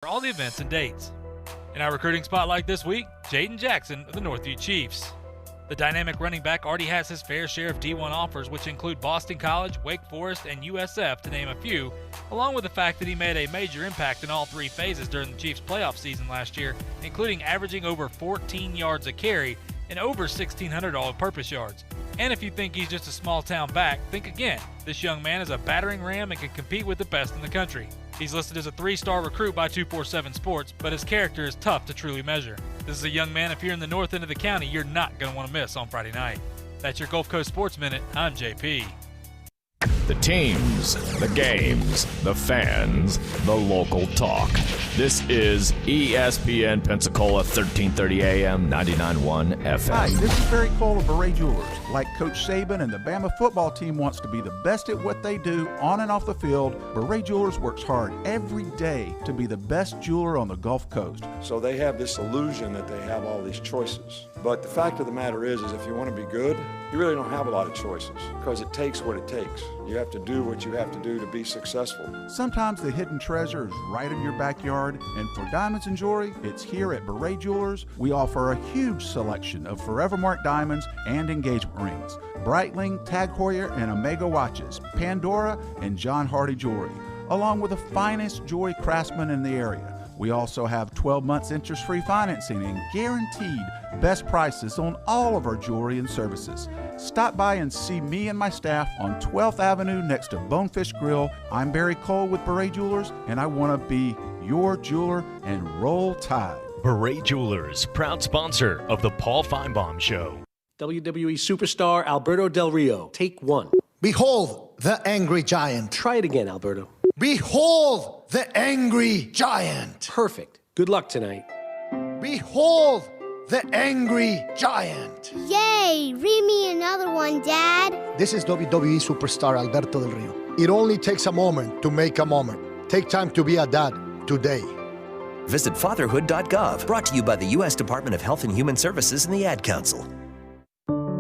for all the events and dates. In our recruiting spotlight this week, Jaden Jackson of the Northview Chiefs. The dynamic running back already has his fair share of D1 offers, which include Boston College, Wake Forest, and USF, to name a few, along with the fact that he made a major impact in all three phases during the Chiefs' playoff season last year, including averaging over 14 yards a carry and over 1,600 all-purpose yards. And if you think he's just a small-town back, think again. This young man is a battering ram and can compete with the best in the country. He's listed as a 3-star recruit by 247 Sports, but his character is tough to truly measure. This is a young man, if you're in the north end of the county, you're not going to want to miss on Friday night. That's your Gulf Coast Sports Minute. I'm JP. The teams, the games, the fans, the local talk. This is ESPN Pensacola 1330 AM, 99.1 FM. Hi, this is Barry Cole of Beret Jewelers. Like Coach Saban and the Bama football team wants to be the best at what they do on and off the field, Beret Jewelers works hard every day to be the best jeweler on the Gulf Coast. So they have this illusion that they have all these choices. But the fact of the matter is if you want to be good, you really don't have a lot of choices because it takes what it takes. You have to do what you have to do to be successful. Sometimes the hidden treasure is right in your backyard, and for diamonds and jewelry, it's here at Beret Jewelers. We offer a huge selection of Forever Mark diamonds and engagement rings, Breitling, Tag Heuer, and Omega watches, Pandora, and John Hardy jewelry, along with the finest jewelry craftsmen in the area. We also have 12 months interest-free financing and guaranteed best prices on all of our jewelry and services. Stop by and see me and my staff on 12th Avenue next to Bonefish Grill. I'm Barry Cole with Beret Jewelers, and I want to be your jeweler and roll tide. Beret Jewelers, proud sponsor of the Paul Feinbaum Show. WWE superstar Alberto Del Rio, take one. Behold the angry giant. Try it again, Alberto. Behold the angry giant. Perfect. Good luck tonight. Behold the angry giant. Yay! Read me another one, Dad. This is WWE superstar Alberto Del Rio. It only takes a moment to make a moment. Take time to be a dad today. Visit fatherhood.gov. Brought to you by the U.S. Department of Health and Human Services and the Ad Council.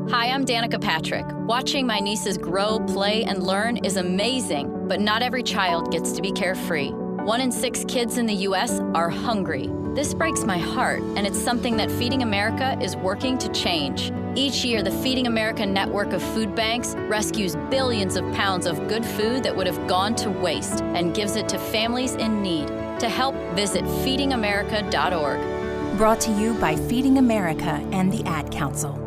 Hi, I'm Danica Patrick. Watching my nieces grow, play, and learn is amazing, but not every child gets to be carefree. 1 in 6 kids in the U.S. are hungry. This breaks my heart, and it's something that Feeding America is working to change. Each year, the Feeding America network of food banks rescues billions of pounds of good food that would have gone to waste and gives it to families in need. To help, visit feedingamerica.org. Brought to you by Feeding America and the Ad Council.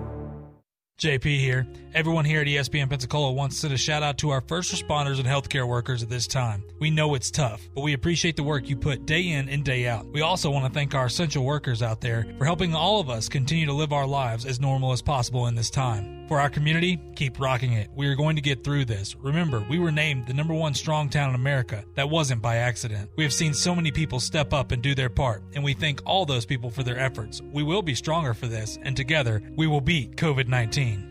JP here. Everyone here at ESPN Pensacola wants to send a shout out to our first responders and healthcare workers at this time. We know it's tough, but we appreciate the work you put day in and day out. We also want to thank our essential workers out there for helping all of us continue to live our lives as normal as possible in this time. For our community, keep rocking it. We are going to get through this. Remember, we were named the #1 strong town in America. That wasn't by accident. We have seen so many people step up and do their part, and we thank all those people for their efforts. We will be stronger for this, and together, we will beat COVID-19.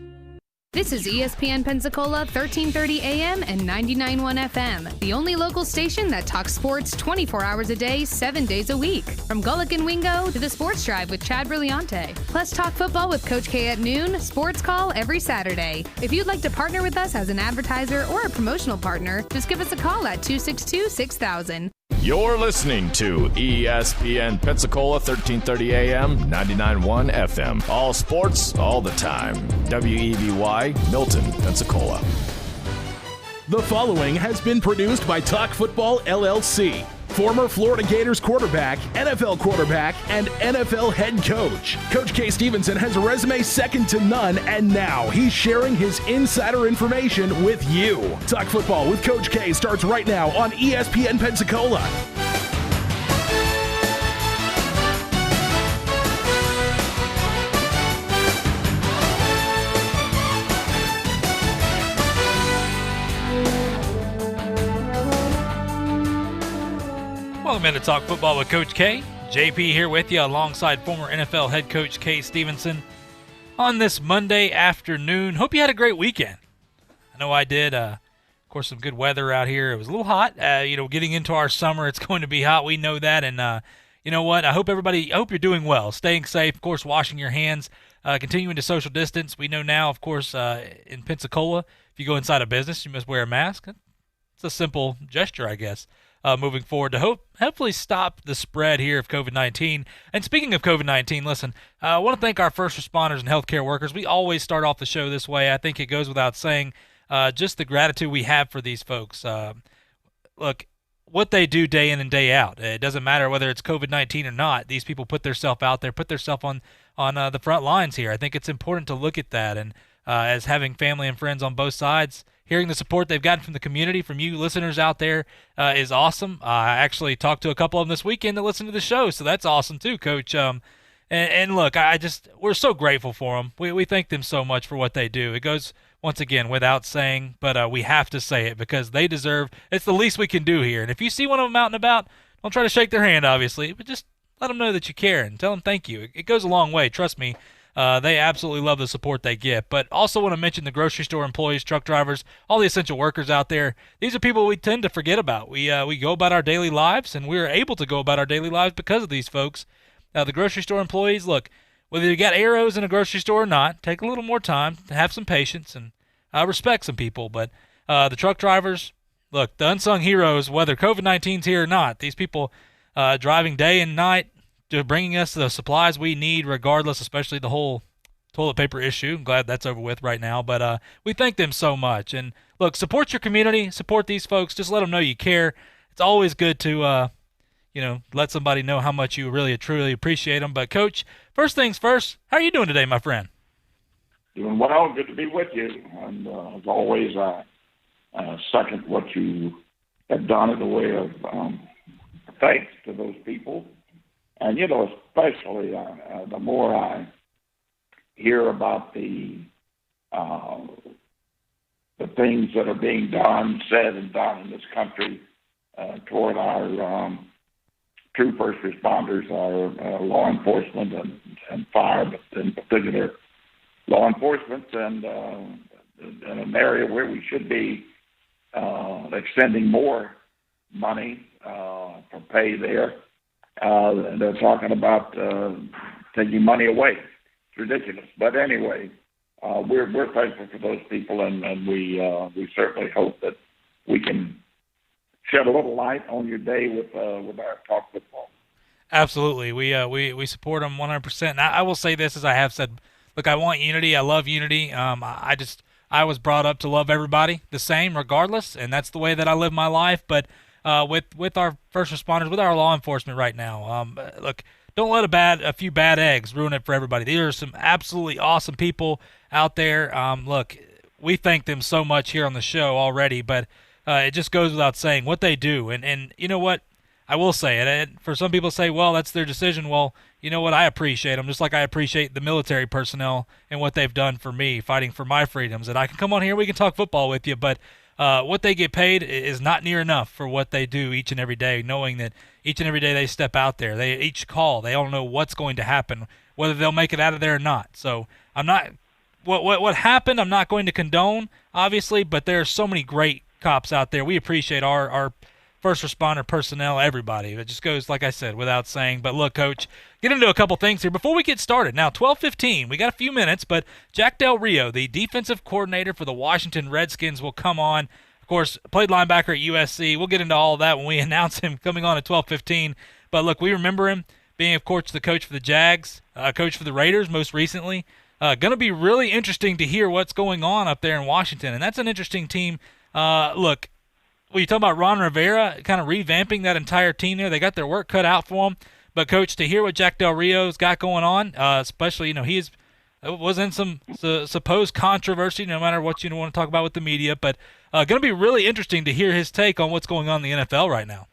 This is ESPN Pensacola 1330 AM and 99.1 FM, the only local station that talks sports 24 hours a day, 7 days a week. From Gullick and Wingo to the Sports Drive with Chad Brillante. Plus talk football with Coach K at noon, Sports Call every Saturday. If you'd like to partner with us as an advertiser or a promotional partner, just give us a call at 262-6000. You're listening to ESPN Pensacola 1330 AM, 99.1 FM. All sports, all the time. WEBY, Milton, Pensacola. The following has been produced by Talk Football LLC. Former Florida Gators quarterback, NFL quarterback, and NFL head coach. Coach K. Stevenson has a resume second to none, and now he's sharing his insider information with you. Talk Football with Coach K starts right now on ESPN Pensacola. Welcome in to Talk Football with Coach K. JP here with you alongside former NFL head coach K. Stevenson on this Monday afternoon. Hope you had a great weekend. I know I did. Of course, some good weather out here. It was a little hot. Getting into our summer, it's going to be hot. We know that. And you know what? I hope you're doing well, staying safe, of course, washing your hands, continuing to social distance. We know now, of course, in Pensacola, if you go inside a business, you must wear a mask. It's a simple gesture, I guess. moving forward to hopefully stop the spread here of COVID-19. And speaking of COVID-19, listen, I want to thank our first responders and healthcare workers. We always start off the show this way. I think it goes without saying just the gratitude we have for these folks. Look, what they do day in and day out. It doesn't matter whether it's COVID-19 or not. These people put themselves out there, put themselves on the front lines here. I think it's important to look at that. And as having family and friends on both sides, hearing the support they've gotten from the community, from you listeners out there, is awesome. I actually talked to a couple of them this weekend that listened to the show, so that's awesome too, Coach. And look, we're so grateful for them. We thank them so much for what they do. It goes, once again, without saying, but we have to say it because they deserve. It's the least we can do here. And if you see one of them out and about, don't try to shake their hand, obviously, but just let them know that you care and tell them thank you. It goes a long way, trust me. They absolutely love the support they get. But also want to mention the grocery store employees, truck drivers, all the essential workers out there. These are people we tend to forget about. We go about our daily lives, and we're able to go about our daily lives because of these folks. The grocery store employees, look, whether you got arrows in a grocery store or not, take a little more time, have some patience, and respect some people. But the truck drivers, look, the unsung heroes, whether COVID-19's here or not, these people driving day and night, bringing us the supplies we need regardless, especially the whole toilet paper issue. I'm glad that's over with right now. But we thank them so much. And, look, support your community, support these folks. Just let them know you care. It's always good to, let somebody know how much you really, truly appreciate them. But, Coach, first things first, how are you doing today, my friend? Doing well. Good to be with you. And as always, I second what you have done in the way of thanks to those people. And, especially the more I hear about the things that are being said and done in this country toward our true first responders, our law enforcement and fire, but in particular law enforcement, and in an area where we should be extending more money for pay there. They're talking about taking money away. It's ridiculous. But anyway, we're thankful for those people, and we certainly hope that we can shed a little light on your day with our Talk Football. Absolutely. We support them 100%. And I will say this, as I have said, look, I want unity. I love unity. I was brought up to love everybody the same regardless, and that's the way that I live my life. But with our first responders, with our law enforcement right now, look, don't let a few bad eggs ruin it for everybody. These are some absolutely awesome people out there. Look, we thank them so much here on the show already, but it just goes without saying what they do. And you know what? I will say it. And for some people to say, well, that's their decision. Well, you know what? I appreciate them just like I appreciate the military personnel and what they've done for me, fighting for my freedoms. And I can come on here, we can talk football with you, but what they get paid is not near enough for what they do each and every day, knowing that each and every day they step out there. They each call. They don't know what's going to happen, whether they'll make it out of there or not. So I'm not – what happened I'm not going to condone, obviously, but there are so many great cops out there. We appreciate our first responder personnel, everybody. It just goes, like I said, without saying. But look, Coach, get into a couple things here before we get started. Now, 12:15, we got a few minutes, but Jack Del Rio, the defensive coordinator for the Washington Redskins, will come on. Of course, played linebacker at USC. We'll get into all of that when we announce him coming on at 12:15. But look, we remember him being, of course, the coach for the Jags, coach for the Raiders most recently. Going to be really interesting to hear what's going on up there in Washington, and that's an interesting team. Look, well, you talk about Ron Rivera kind of revamping that entire team there. They got their work cut out for them. But, Coach, to hear what Jack Del Rio's got going on, especially, he was in some supposed controversy, no matter what you want to talk about with the media. But going to be really interesting to hear his take on what's going on in the NFL right now.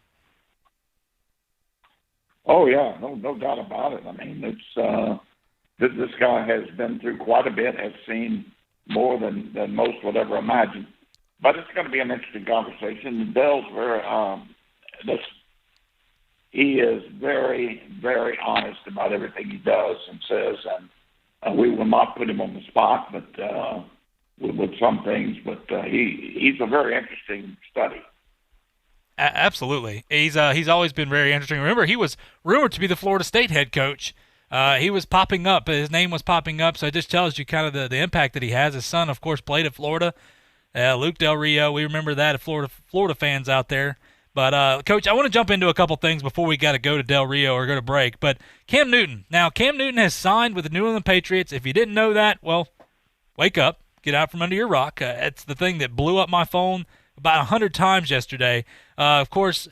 Oh, yeah, no doubt about it. I mean, it's this guy has been through quite a bit, has seen more than most would ever imagine. But it's going to be an interesting conversation. Dell's he is very, very honest about everything he does and says, and we will not put him on the spot, but with some things. But he's a very interesting study. Absolutely, he's always been very interesting. Remember, he was rumored to be the Florida State head coach. He was popping up. His name was popping up, so it just tells you kind of the impact that he has. His son, of course, played at Florida. Luke Del Rio, we remember that, Florida fans out there. But, Coach, I want to jump into a couple things before we got to go to Del Rio or go to break. But Cam Newton. Now, Cam Newton has signed with the New England Patriots. If you didn't know that, well, wake up. Get out from under your rock. It's the thing that blew up my phone about 100 times yesterday. Of course,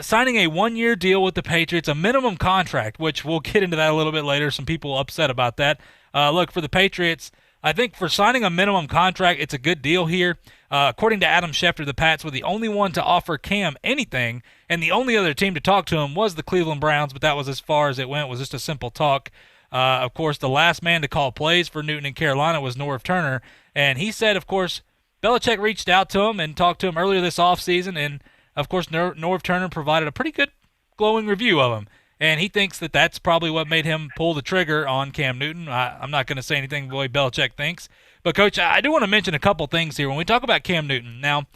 signing a one-year deal with the Patriots, a minimum contract, which we'll get into that a little bit later. Some people upset about that. Look, for the Patriots, I think for signing a minimum contract, it's a good deal here. According to Adam Schefter, the Pats were the only one to offer Cam anything, and the only other team to talk to him was the Cleveland Browns, but that was as far as it went. It was just a simple talk. Of course, the last man to call plays for Newton in Carolina was Norv Turner, and he said, of course, Belichick reached out to him and talked to him earlier this offseason, and, of course, Norv Turner provided a pretty good glowing review of him. And he thinks that that's probably what made him pull the trigger on Cam Newton. I'm not going to say anything the way Belichick thinks. But, Coach, I do want to mention a couple things here when we talk about Cam Newton. Now,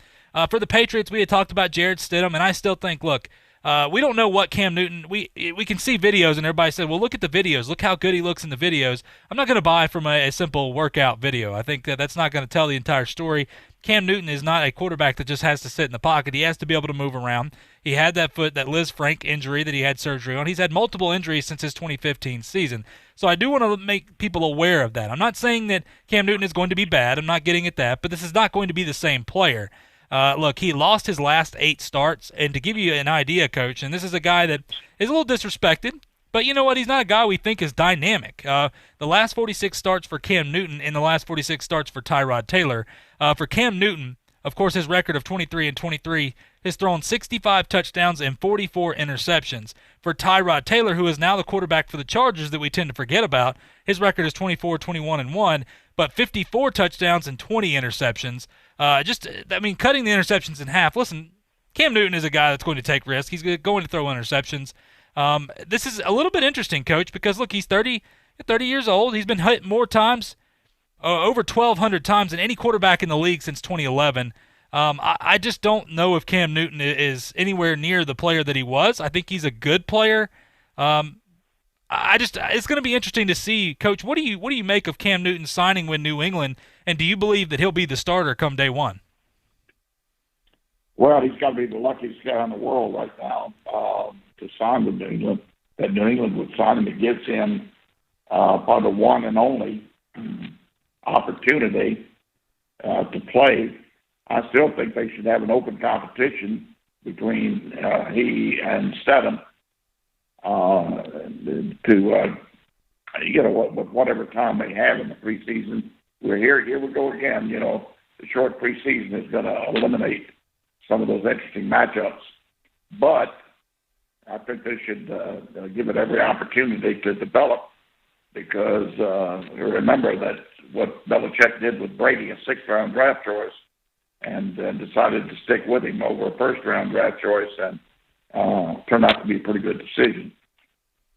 for the Patriots, we had talked about Jarrett Stidham, and I still think, look, we don't know what Cam Newton – we can see videos, and everybody said, well, look at the videos. Look how good he looks in the videos. I'm not going to buy from a simple workout video. I think that's not going to tell the entire story. Cam Newton is not a quarterback that just has to sit in the pocket. He has to be able to move around. He had that Liz Frank injury that he had surgery on. He's had multiple injuries since his 2015 season. So I do want to make people aware of that. I'm not saying that Cam Newton is going to be bad. I'm not getting at that. But this is not going to be the same player. Look, he lost his last 8 starts. And to give you an idea, Coach, and this is a guy that is a little disrespected, but you know what? He's not a guy we think is dynamic. The last 46 starts for Cam Newton and the last 46 starts for Tyrod Taylor. For Cam Newton, of course, his record of 23-23 has thrown 65 touchdowns and 44 interceptions. For Tyrod Taylor, who is now the quarterback for the Chargers that we tend to forget about, his record is 24-21-1, but 54 touchdowns and 20 interceptions. Cutting the interceptions in half. Listen, Cam Newton is a guy that's going to take risks. He's going to throw interceptions. This is a little bit interesting, Coach, because, look, he's 30 years old. He's been hit more times, over 1,200 times than any quarterback in the league since 2011. I just don't know if Cam Newton is anywhere near the player that he was. I think he's a good player. It's going to be interesting to see, Coach. What do you make of Cam Newton signing with New England, and do you believe that he'll be the starter come day one? Well, he's got to be the luckiest guy in the world right now to sign with New England. That New England would sign him. It gives him probably the one and only opportunity to play. I still think they should have an open competition between he and Stedham whatever time they have in the preseason. Here we go again. You know, the short preseason is going to eliminate some of those interesting matchups. But I think they should give it every opportunity to develop because remember that what Belichick did with Brady, a 6th-round draft choice, and decided to stick with him over a first-round draft choice, and turned out to be a pretty good decision.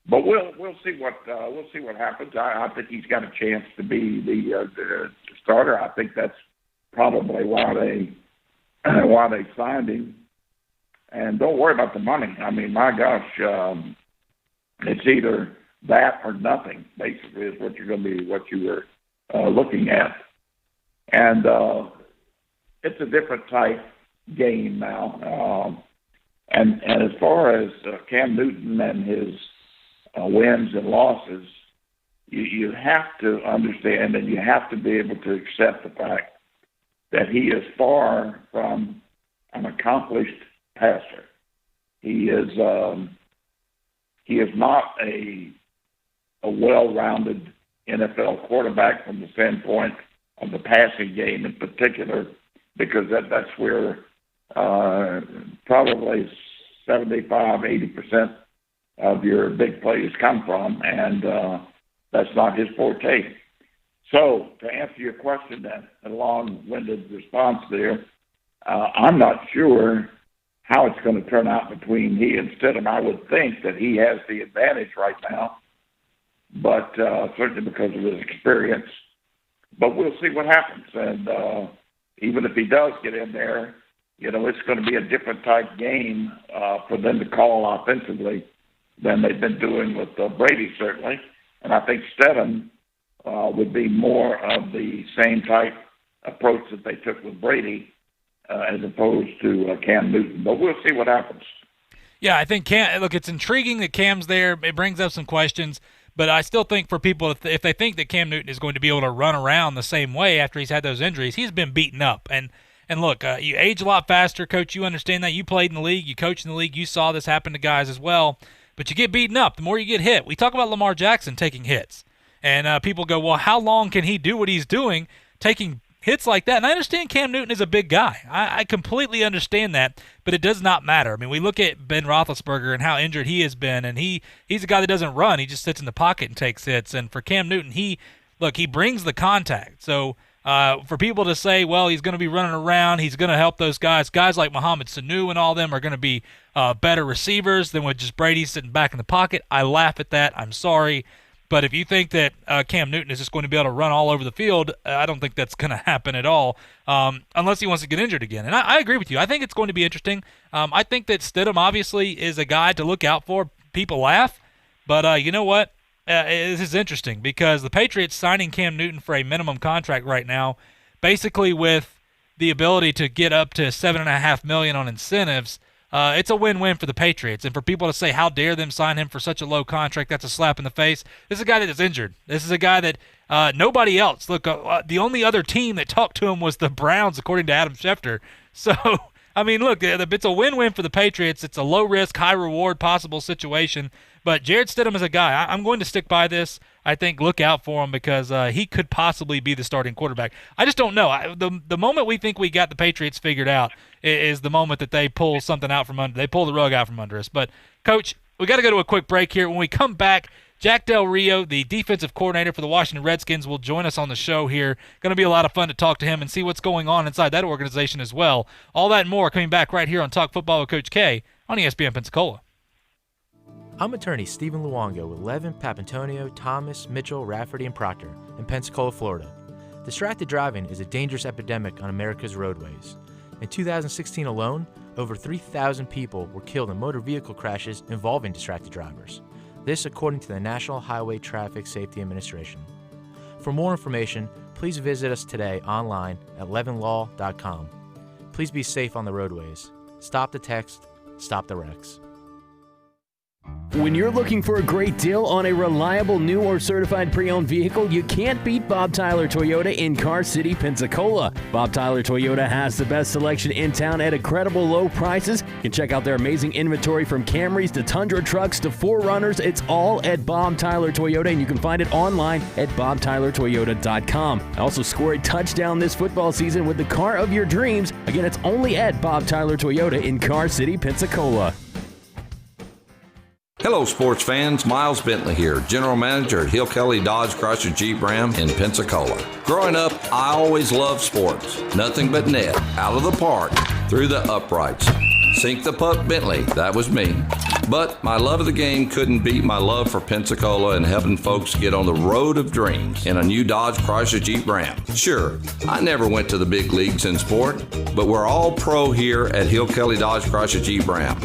But we'll see what happens. I think he's got a chance to be the starter. I think that's probably why they signed him. And don't worry about the money. I mean, my gosh, it's either that or nothing. Basically, is what you were looking at, and it's a different type game now. And as far as Cam Newton and his wins and losses, you have to understand and you have to be able to accept the fact that he is far from an accomplished passer. He is not a well-rounded NFL quarterback from the standpoint of the passing game in particular, because that's where probably 75-80% of your big plays come from, and that's not his forte. So to answer your question, then, a long-winded response there, I'm not sure how it's going to turn out between he and Stidham. I would think that he has the advantage right now, but certainly because of his experience. But we'll see what happens. And even if he does get in there, you know, it's going to be a different type game for them to call offensively than they've been doing with Brady, certainly. And I think Stedham would be more of the same type approach that they took with Brady, as opposed to Cam Newton. But we'll see what happens. Yeah, I think it's intriguing that Cam's there. It brings up some questions, but I still think for people, if they think that Cam Newton is going to be able to run around the same way after he's had those injuries, he's been beaten up. And look, you age a lot faster, Coach. You understand that. You played in the league. You coached in the league. You saw this happen to guys as well. But you get beaten up the more you get hit. We talk about Lamar Jackson taking hits. And people go, well, how long can he do what he's doing, taking hits like that? And I understand Cam Newton is a big guy. I completely understand that, but it does not matter. I mean, we look at Ben Roethlisberger and how injured he has been, and he's a guy that doesn't run. He just sits in the pocket and takes hits. And for Cam Newton, he brings the contact. So for people to say, well, he's going to be running around, he's going to help those guys like Mohamed Sanu and all them are going to be better receivers than with just Brady sitting back in the pocket, I laugh at that. I'm sorry. But if you think that Cam Newton is just going to be able to run all over the field, I don't think that's going to happen at all, unless he wants to get injured again. And I agree with you. I think it's going to be interesting. I think that Stidham obviously is a guy to look out for. People laugh, but you know what? This is interesting because the Patriots signing Cam Newton for a minimum contract right now, basically with the ability to get up to $7.5 million on incentives. It's a win-win for the Patriots. And for people to say, how dare them sign him for such a low contract, that's a slap in the face. This is a guy that is injured. This is a guy that nobody else. Look, the only other team that talked to him was the Browns, according to Adam Schefter. So, I mean, look, it's a win-win for the Patriots. It's a low-risk, high-reward possible situation. But Jarrett Stidham is a guy. I'm going to stick by this. I think look out for him because he could possibly be the starting quarterback. I just don't know. The moment we think we got the Patriots figured out is the moment that they pull something out from under. They pull the rug out from under us. But, Coach, we got to go to a quick break here. When we come back, Jack Del Rio, the defensive coordinator for the Washington Redskins, will join us on the show here. Going to be a lot of fun to talk to him and see what's going on inside that organization as well. All that and more coming back right here on Talk Football with Coach K on ESPN Pensacola. I'm attorney Stephen Luongo with Levin, Papantonio, Thomas, Mitchell, Rafferty, and Proctor in Pensacola, Florida. Distracted driving is a dangerous epidemic on America's roadways. In 2016 alone, over 3,000 people were killed in motor vehicle crashes involving distracted drivers. This according to the National Highway Traffic Safety Administration. For more information, please visit us today online at levinlaw.com. Please be safe on the roadways. Stop the text, stop the wrecks. When you're looking for a great deal on a reliable new or certified pre-owned vehicle, you can't beat Bob Tyler Toyota in Car City, Pensacola. Bob Tyler Toyota has the best selection in town at incredible low prices. You can check out their amazing inventory from Camrys to Tundra trucks to 4Runners. It's all at Bob Tyler Toyota, and you can find it online at bobtylertoyota.com. Also score a touchdown this football season with the car of your dreams. Again, it's only at Bob Tyler Toyota in Car City, Pensacola. Hello, sports fans. Miles Bentley here, General Manager at Hill Kelly Dodge Chrysler Jeep Ram in Pensacola. Growing up, I always loved sports. Nothing but net, out of the park, through the uprights. Sink the puck Bentley, that was me. But my love of the game couldn't beat my love for Pensacola and helping folks get on the road of dreams in a new Dodge Chrysler Jeep Ram. Sure, I never went to the big leagues in sport, but we're all pro here at Hill Kelly Dodge Chrysler Jeep Ram.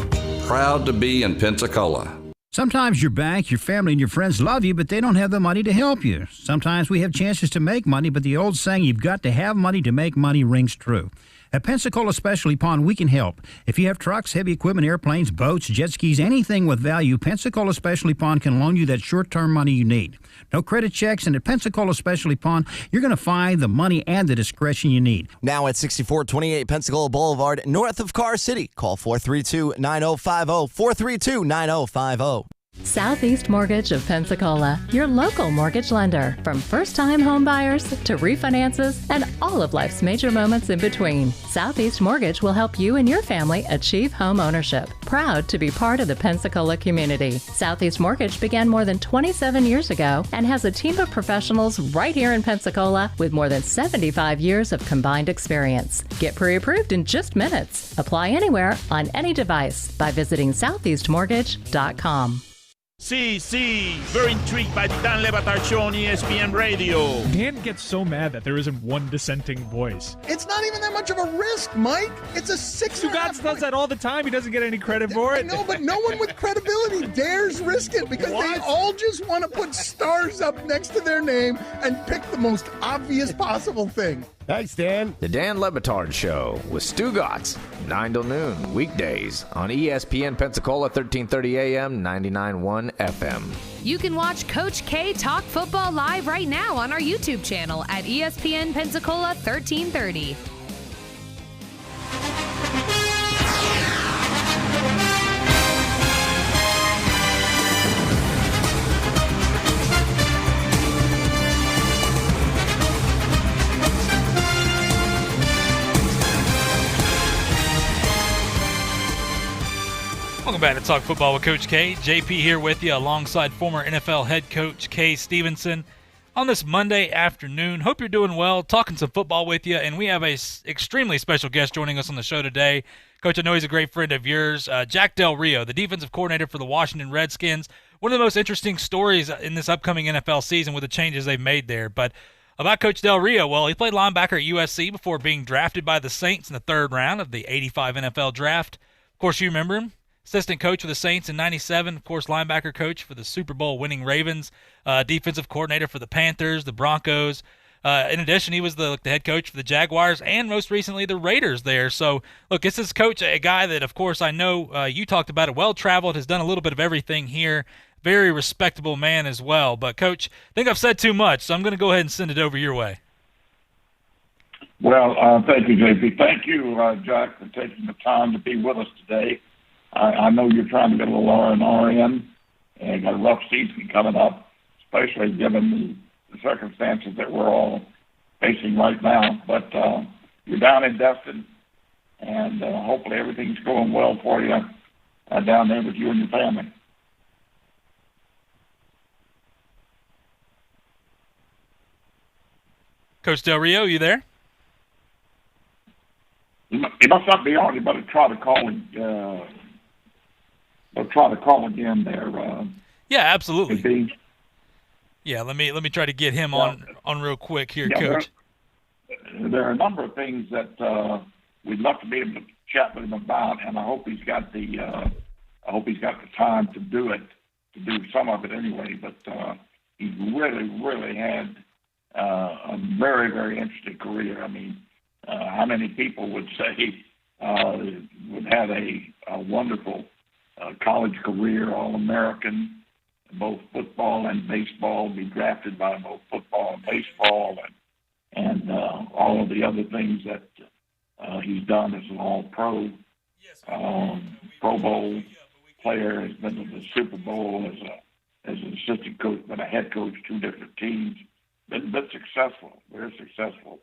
Proud to be in Pensacola. Sometimes your bank, your family, and your friends love you, but they don't have the money to help you. Sometimes we have chances to make money, but the old saying, you've got to have money to make money, rings true. At Pensacola Specialty Pond, we can help. If you have trucks, heavy equipment, airplanes, boats, jet skis, anything with value, Pensacola Specialty Pond can loan you that short-term money you need. No credit checks, and at Pensacola Specialty Pond, you're going to find the money and the discretion you need. Now at 6428 Pensacola Boulevard, north of Car City. Call 432-9050, 432-9050. Southeast Mortgage of Pensacola, your local mortgage lender. From first-time home buyers to refinances and all of life's major moments in between. Southeast Mortgage will help you and your family achieve home ownership. Proud to be part of the Pensacola community. Southeast Mortgage began more than 27 years ago and has a team of professionals right here in Pensacola with more than 75 years of combined experience. Get pre-approved in just minutes. Apply anywhere on any device by visiting southeastmortgage.com. Sí, very intrigued by the Dan Le Batard Show on ESPN Radio. Dan gets so mad that there isn't one dissenting voice. It's not even that much of a risk, Mike. It's a 6.5. Stugotz does that all the time. He doesn't get any credit for it. No, but no one with credibility dares risk it because they all just want to put stars up next to their name and pick the most obvious possible thing. Thanks, Dan. The Dan Lebitard Show with Stu Gatz, 9 till noon, weekdays on ESPN Pensacola, 1330 AM, 99.1 FM. You can watch Coach K talk football live right now on our YouTube channel at ESPN Pensacola 1330. Welcome back to Talk Football with Coach K. JP here with you alongside former NFL head coach Kay Stevenson on this Monday afternoon. Hope you're doing well, talking some football with you, and we have a extremely special guest joining us on the show today. Coach, I know he's a great friend of yours, Jack Del Rio, the defensive coordinator for the Washington Redskins. One of the most interesting stories in this upcoming NFL season with the changes they've made there. But about Coach Del Rio, well, he played linebacker at USC before being drafted by the Saints in the third round of the '85 NFL Draft. Of course, you remember him. Assistant coach for the Saints in '97, of course, linebacker coach for the Super Bowl winning Ravens, defensive coordinator for the Panthers, the Broncos. In addition, he was the head coach for the Jaguars and most recently the Raiders there. So, look, this is Coach, a guy that, of course, I know you talked about it, well-traveled, has done a little bit of everything here, very respectable man as well. But, Coach, I think I've said too much, so I'm going to go ahead and send it over your way. Well, thank you, JP. Thank you, Jack, for taking the time to be with us today. I know you're trying to get a little R&R in, and got a rough season coming up, especially given the circumstances that we're all facing right now. But you're down in Destin, and hopefully everything's going well for you down there with you and your family. Coach Del Rio, you there? He must not be on. You better try to call him. I'll try to call again there. Yeah, absolutely. Yeah, let me try to get him on real quick here, Coach. There are a number of things that we'd love to be able to chat with him about, and I hope he's got the time to do it, to do some of it anyway. But he's really had a very, very interesting career. I mean, how many people would say would have a wonderful college career, All-American, both football and baseball, be drafted by both football and baseball, and all of the other things that he's done as an All-Pro, Pro Bowl player, has been to the Super Bowl as an assistant coach, but a head coach, 2 different teams, been successful, very successful,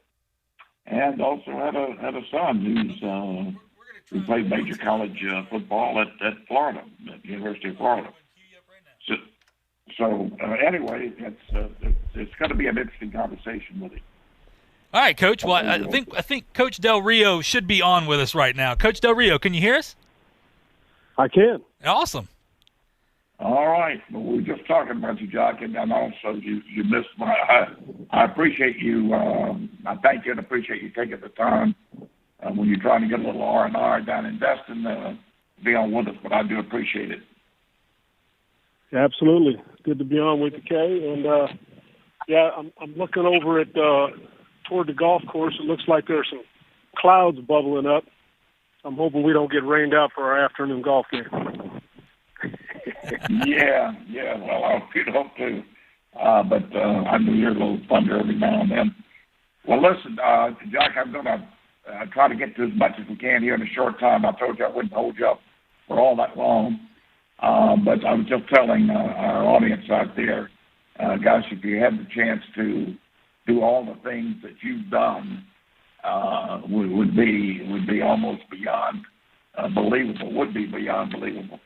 and also had a son who played major college football at Florida, at the University of Florida. So anyway, it's going to be an interesting conversation with him. All right, Coach. Well, I think Coach Del Rio should be on with us right now. Coach Del Rio, can you hear us? I can. Awesome. All right. Well, we were just talking about you, Jack, and also you missed my. I appreciate you. I thank you and appreciate you taking the time when you're trying to get a little R&R down in Destin to be on with us. But I do appreciate it. Absolutely. Good to be on with you, Kay. And I'm looking over at toward the golf course. It looks like there's some clouds bubbling up. I'm hoping we don't get rained out for our afternoon golf game. Yeah. Well, I hope you don't too. But I do hear a little thunder every now and then. Well, listen, Jack, I'm going to try to get to as much as we can here in a short time. I told you I wouldn't hold you up for all that long. But I was just telling our audience out there, guys, if you had the chance to do all the things that you've done, would be almost beyond believable. Would be beyond believable.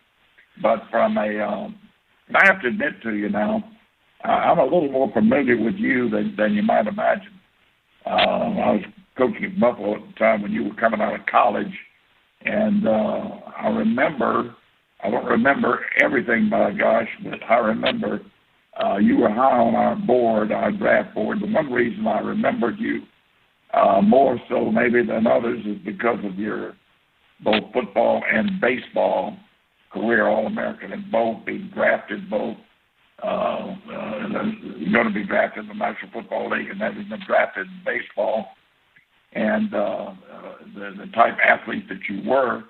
But from I have to admit to you now, I'm a little more familiar with you than you might imagine. I was coaching at Buffalo at the time when you were coming out of college, and I don't remember everything, by gosh, but I remember you were high on our board, our draft board. The one reason I remembered you more so maybe than others is because of your both football and baseball career, All-American, and both being drafted, you're going to be drafted in the National Football League and having been drafted in baseball. and the type of athlete that you were,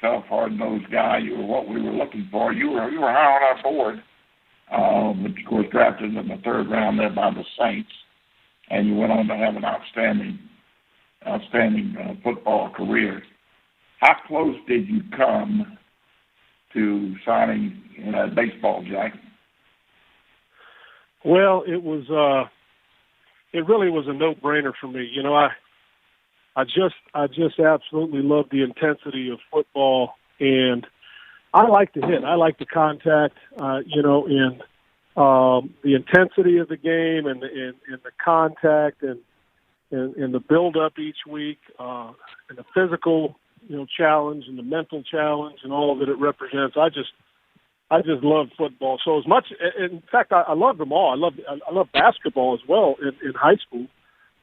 tough, hard-nosed guy. You were what we were looking for. You were high on our board, but of course drafted in the third round there by the Saints, and you went on to have an outstanding football career. How close did you come to signing a baseball jacket? Well, it really was a no-brainer for me. You know, I just absolutely love the intensity of football, and I like to hit. I like the contact, and the intensity of the game and the contact and the build-up each week, and the physical, challenge and the mental challenge and all that it represents. I just love football. So as much, in fact, I love them all. I love basketball as well in high school.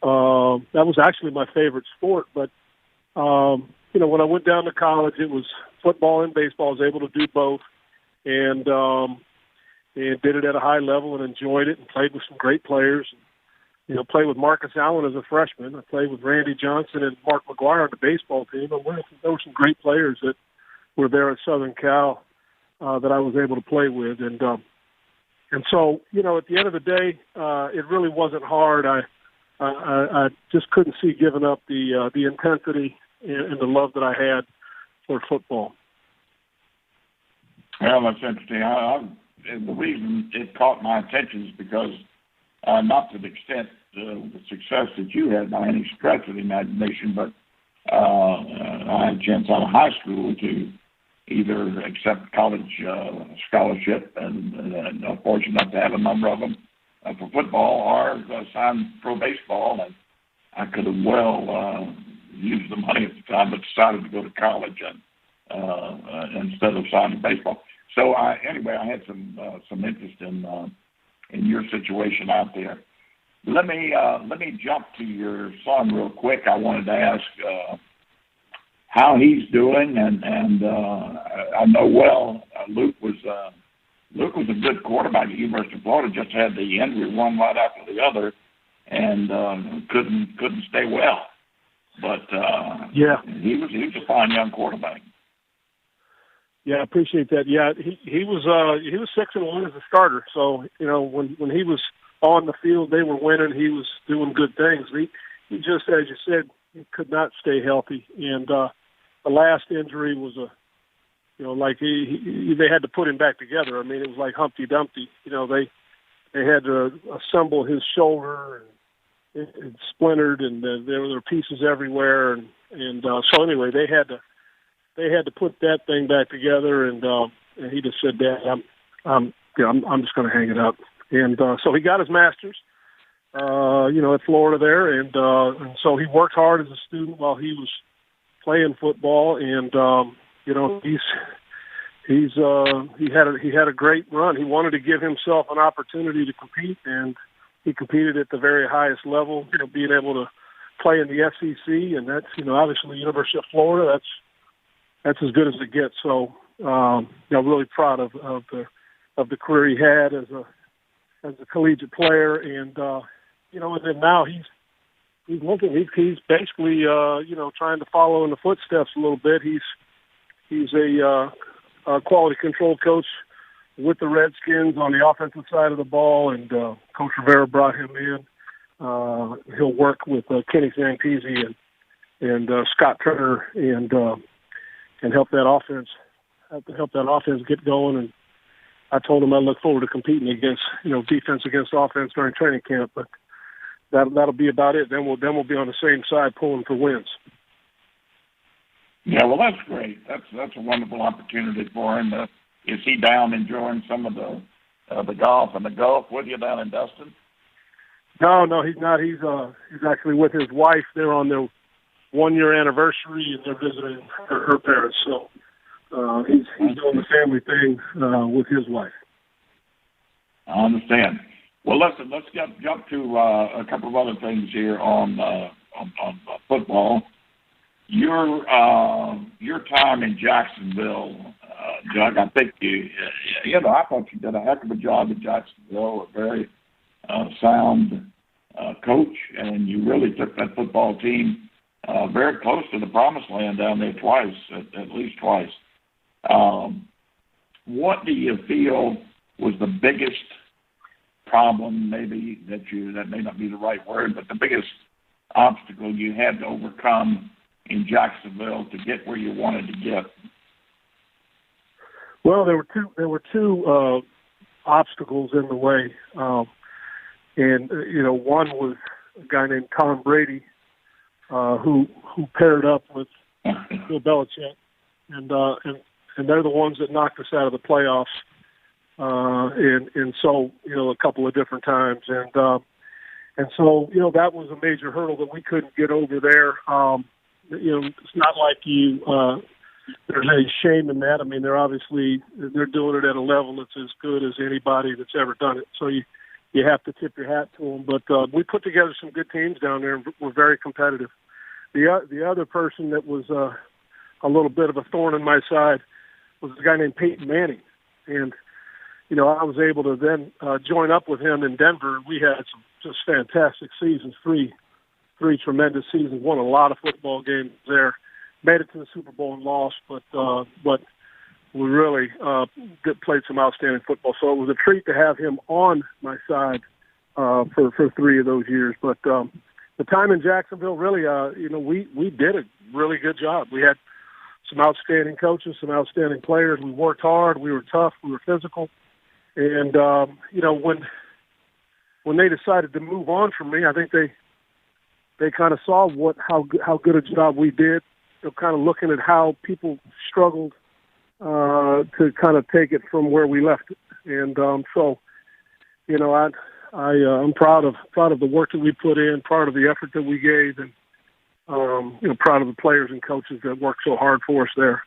That was actually my favorite sport. But when I went down to college, it was football and baseball. I was able to do both, and did it at a high level and enjoyed it and played with some great players. Played with Marcus Allen as a freshman. I played with Randy Johnson and Mark McGuire on the baseball team. There were some great players that were there at Southern Cal that I was able to play with. And so, at the end of the day, it really wasn't hard. I just couldn't see giving up the intensity and the love that I had for football. Well, that's interesting. And the reason it caught my attention is because not to the extent the success that you had by any stretch of the imagination, but I had a chance out of high school to either accept college scholarship and fortunate enough to have a number of them for football, or sign pro baseball. And I could have well used the money at the time, but decided to go to college and instead of signing baseball. So I had some interest in your situation out there. Let me jump to your son real quick. I wanted to ask how he's doing, and I know Luke was a good quarterback at the University of Florida. Just had the injury one right after the other, and couldn't stay well. But he was a fine young quarterback. Yeah, I appreciate that. Yeah, he was 6-1 as a starter. So when he was on the field, they were winning. He was doing good things. He just, as you said, he could not stay healthy. And the last injury was they had to put him back together. I mean, it was like Humpty Dumpty. They had to assemble his shoulder, and it splintered, and there were pieces everywhere. And so anyway, they had to put that thing back together, and he just said, "Dad, I'm just going to hang it up." And so he got his master's, at Florida there, and so he worked hard as a student while he was playing football, and he had a great run. He wanted to give himself an opportunity to compete, and he competed at the very highest level. Being able to play in the SEC, and that's obviously the University of Florida. That's as good as it gets. So, really proud of the career he had as a collegiate player, and and then now he's basically trying to follow in the footsteps a little bit. He's a quality control coach with the Redskins on the offensive side of the ball, and Coach Rivera brought him in. He'll work with Kenny Zampese and Scott Turner and help that offense get going. And I told him I look forward to competing against, defense against offense during training camp, but that'll be about it. Then we'll be on the same side pulling for wins. Yeah, well, that's great. That's a wonderful opportunity for him. Is he down enjoying some of the golf and the Gulf with you down in Dustin? No, he's not. He's actually with his wife. They're on their 1-year anniversary, and they're visiting her parents. So he's doing the family thing with his wife. I understand. Well, listen, let's jump to a couple of other things here on football. Your time in Jacksonville, Doug, I think I thought you did a heck of a job in Jacksonville. A very sound coach, and you really took that football team very close to the promised land down there twice, at least twice. What do you feel was the biggest problem, maybe that may not be the right word, but the biggest obstacle you had to overcome in Jacksonville to get where you wanted to get? Well, there were two obstacles in the way, and one was a guy named Tom Brady, who paired up with Bill Belichick, and they're the ones that knocked us out of the playoffs, and so a couple of different times, and so that was a major hurdle that we couldn't get over there. It's not like there's any shame in that. I mean, they're doing it at a level that's as good as anybody that's ever done it. So you have to tip your hat to them. But we put together some good teams down there, and we're very competitive. The other person that was a little bit of a thorn in my side was a guy named Peyton Manning, and I was able to then join up with him in Denver. We had some just fantastic seasons, three tremendous seasons. Won a lot of football games there. Made it to the Super Bowl and lost, but we really played some outstanding football. So it was a treat to have him on my side for 3 of those years. But the time in Jacksonville, really, we did a really good job. We had some outstanding coaches, some outstanding players. We worked hard. We were tough. We were physical. And when they decided to move on from me, I think they kind of saw how good a job we did. Kind of looking at how people struggled to kind of take it from where we left it, and so I'm proud of the work that we put in, proud of the effort that we gave, and proud of the players and coaches that worked so hard for us there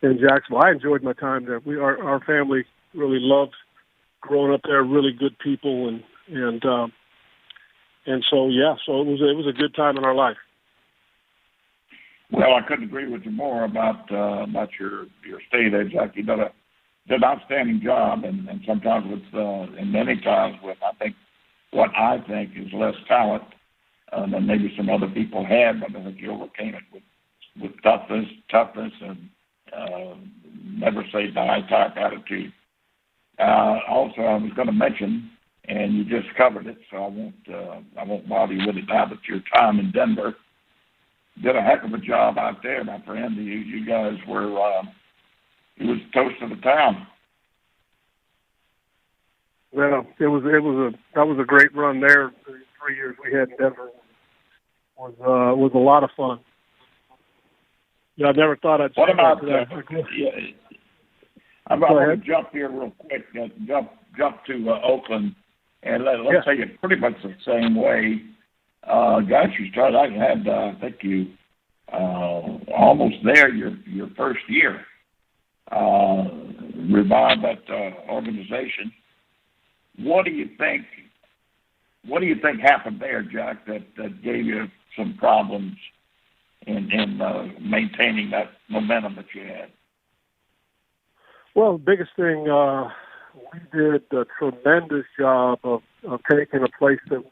in Jacksonville. I enjoyed my time there. Our family really loved growing up there. Really good people, and so it was a good time in our life. Well, I couldn't agree with you more about your stay there, Jack. You did an outstanding job, and sometimes and many times with what I think is less talent than maybe some other people had, but I think you overcame it with toughness, and never say die type attitude. Also, I was going to mention, and you just covered it, so I won't bother you with it now. But your time in Denver. Did a heck of a job out there, my friend. You guys were it was the toast of the town. Well, that was a great run there. The 3 years we had in Denver was a lot of fun. Yeah, I never thought I'd. What about that. I'm going to jump here real quick. Jump to Oakland, and let's say it pretty much the same way. Guys, you started. I had, I think you almost there your first year. Revived that organization. What do you think? What do you think happened there, Jack? That gave you some problems in maintaining that momentum that you had. Well, the biggest thing we did a tremendous job of taking a place that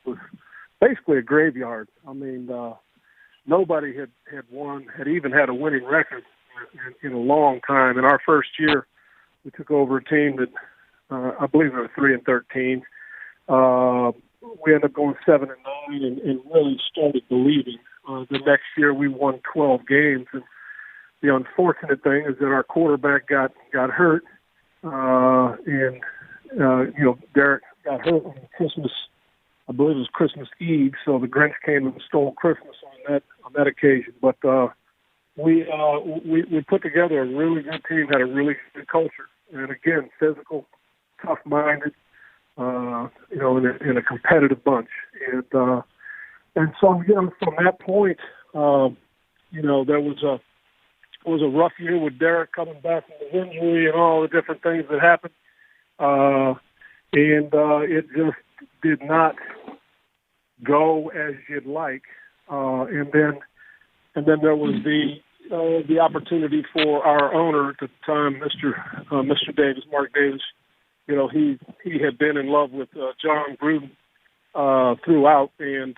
was basically a graveyard. I mean, nobody had even had a winning record in a long time. In our first year, we took over a team that I believe they were 3-13. We ended up going 7-9 and really started believing. The next year, we won 12 games. And the unfortunate thing is that our quarterback got hurt, and Derek got hurt on Christmas. I believe it was Christmas Eve, so the Grinch came and stole Christmas on that occasion. But we put together a really good team, had a really good culture, and again, physical, tough-minded, in a competitive bunch. And so from that point, there was a rough year with Derek coming back from his injury and all the different things that happened, and it just did not go as you'd like, and then there was the opportunity for our owner at the time, Mr. Davis, Mark Davis. He had been in love with John Gruden throughout, and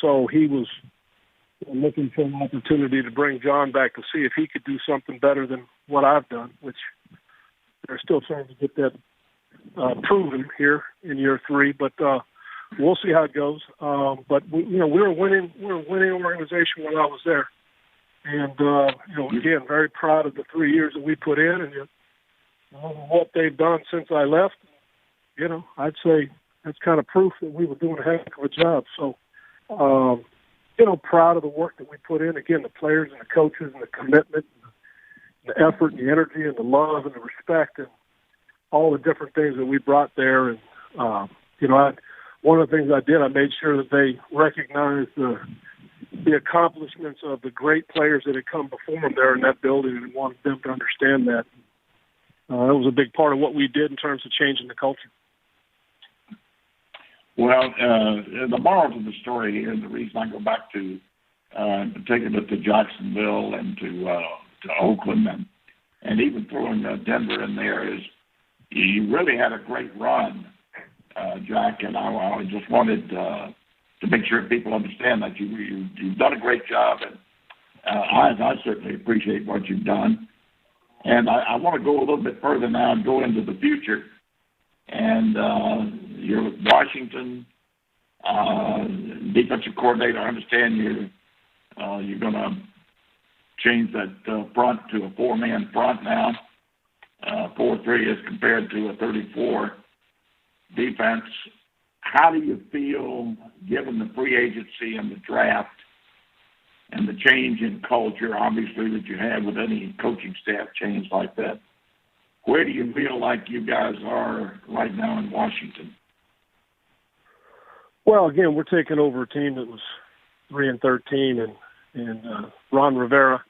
so he was looking for an opportunity to bring John back to see if he could do something better than what I've done, which they're still trying to get that proven here in year 3. But we'll see how it goes. But we're a winning organization when I was there, and again, very proud of the 3 years that we put in, and what they've done since I left. I'd say that's kind of proof that we were doing a heck of a job. So, proud of the work that we put in. Again, the players and the coaches and the commitment, and the effort and the energy and the love and the respect and all the different things that we brought there. And, one of the things I did, I made sure that they recognized the accomplishments of the great players that had come before them there in that building, and wanted them to understand that. That was a big part of what we did in terms of changing the culture. Well, the moral of the story here, and the reason I go back to, in particular, to Jacksonville and to Oakland and even throwing Denver in there, is you really had a great run, Jack, and I just wanted to make sure people understand that you've done a great job, and I certainly appreciate what you've done. And I want to go a little bit further now and go into the future. And you're with Washington, defensive coordinator. I understand you're going to change that front to a 4-man front now, 4-3 as compared to a 34 defense. How do you feel, given the free agency and the draft and the change in culture, obviously, that you have with any coaching staff change like that? Where do you feel like you guys are right now in Washington? Well, again, we're taking over a team that was 3-13, and Ron Rivera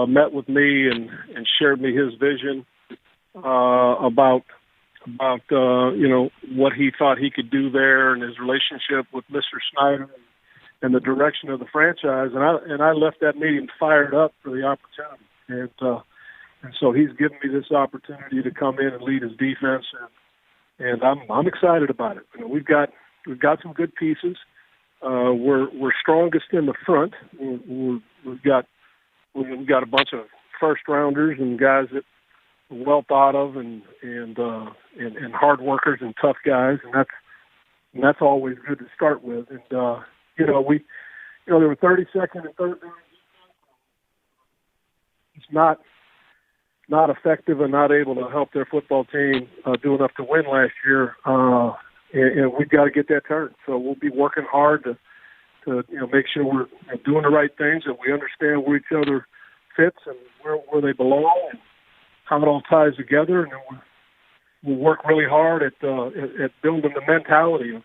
met with me and shared me his vision about what he thought he could do there, and his relationship with Mr. Snyder and the direction of the franchise. And I left that meeting fired up for the opportunity. And so he's given me this opportunity to come in and lead his defense, and I'm excited about it. We've got some good pieces. We're strongest in the front. We've got a bunch of first rounders and guys that are well thought of and hard workers and tough guys, and that's always good to start with. And they were 32nd and 3rd. It's not effective and not able to help their football team do enough to win last year, and we've got to get that turned. So we'll be working hard to make sure we're doing the right things, and we understand where each other fits and where they belong and how it all ties together. And then we'll work really hard at building the mentality of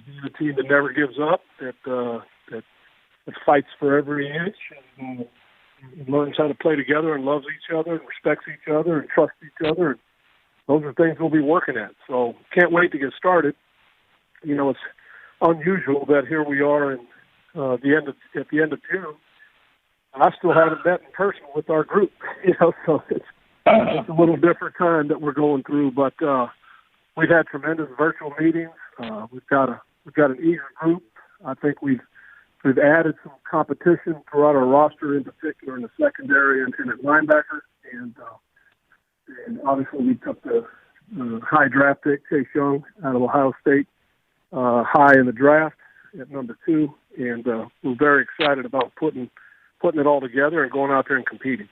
being a team that never gives up, that fights for every inch, and learns how to play together and loves each other and respects each other and trusts each other. And those are things we'll be working at. So can't wait to get started. It's unusual that here we are at the end of June. I still haven't met in person with our group, so it's a little different time that we're going through. But we've had tremendous virtual meetings. We've got an eager group. I think we've added some competition throughout our roster, in particular in the secondary and at linebacker. And obviously we took the high draft pick, Chase Young, out of Ohio State, high in the draft at number 2. And we're very excited about putting it all together and going out there and competing.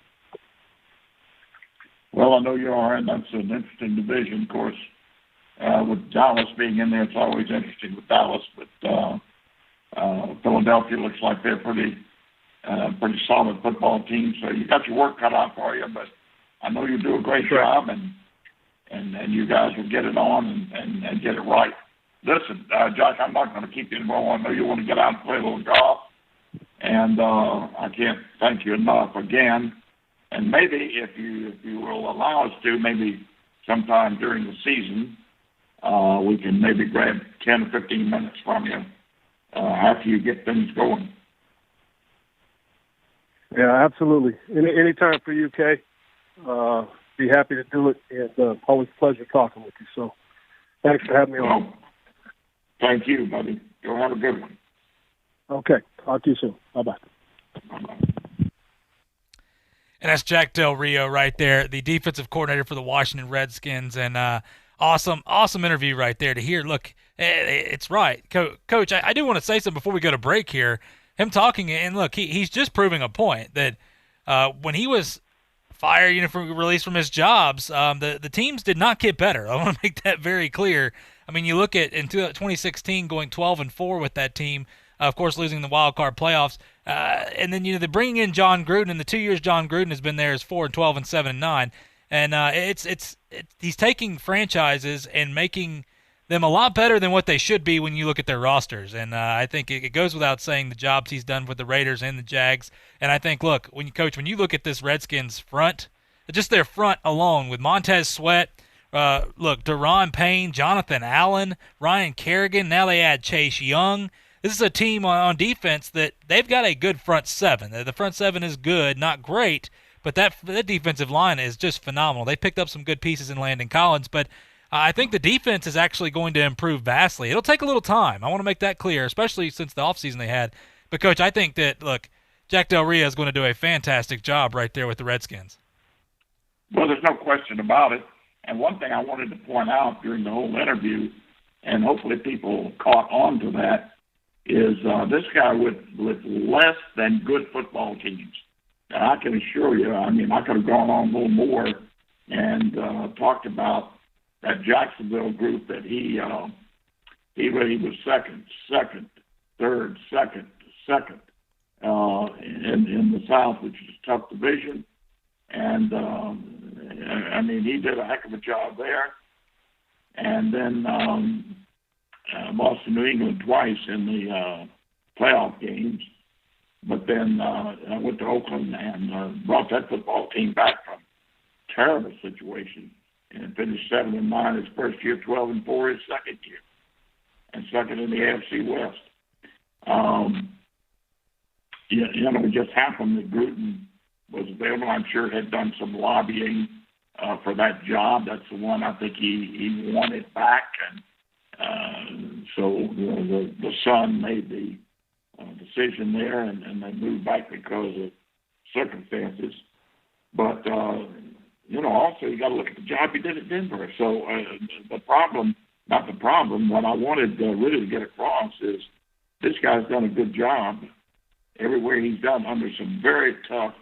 Well, I know you are, and that's an interesting division, of course. With Dallas being in there, it's always interesting with Dallas, but Philadelphia looks like they're pretty solid football team. So you got your work cut out for you, but I know you do a great job, and you guys will get it on and get it right. Listen, Josh, I'm not going to keep you anymore. I know you want to get out and play a little golf, and I can't thank you enough again. And maybe if you will allow us to, maybe sometime during the season, we can maybe grab 10 or 15 minutes from you after you get things going. Yeah, absolutely. Any time for you, Kay. Be happy to do it, and always a pleasure talking with you. So thanks for having me on. Thank you, buddy. You'll have a good one. Okay. Talk to you soon. Bye-bye. And that's Jack Del Rio right there, the defensive coordinator for the Washington Redskins. And awesome interview right there to hear. Look, it's right. Coach, I do want to say something before we go to break here. Him talking, and look, he's just proving a point that when he was fired, released from his jobs, the teams did not get better. I want to make that very clear. I mean, you look at in 2016 going 12-4 with that team, of course losing the wild card playoffs, and then they're bringing in John Gruden. In the 2 years John Gruden has been there is 4-12 and 7-9, and he's taking franchises and making them a lot better than what they should be when you look at their rosters. And I think it goes without saying the jobs he's done with the Raiders and the Jags. And I think, look, when you look at this Redskins front, just their front alone with Montez Sweat, Daron Payne, Jonathan Allen, Ryan Kerrigan, now they add Chase Young. This is a team on defense that they've got a good front seven. The front seven is good, not great, but that defensive line is just phenomenal. They picked up some good pieces in Landon Collins, but I think the defense is actually going to improve vastly. It'll take a little time. I want to make that clear, especially since the offseason they had. But, Coach, I think that, look, Jack Del Rio is going to do a fantastic job right there with the Redskins. Well, there's no question about it. And one thing I wanted to point out during the whole interview, and hopefully people caught on to that, is this guy with less than good football teams. And I can assure you, I could have gone on a little more and talked about that Jacksonville group that he really was second, third, second in the South, which is a tough division. And, he did a heck of a job there. And then lost to New England twice in the playoff games. But then I went to Oakland and brought that football team back from a terrible situation and finished 7-9 his first year, 12-4 his second year, and second in the AFC West. It just happened that Gruden was available. I'm sure had done some lobbying for that job. That's the one I think he wanted back, and so the son made the decision there, and they moved back because of circumstances. But also you got to look at the job he did at Denver. So what I wanted really to get across is this guy's done a good job everywhere he's done under some very tough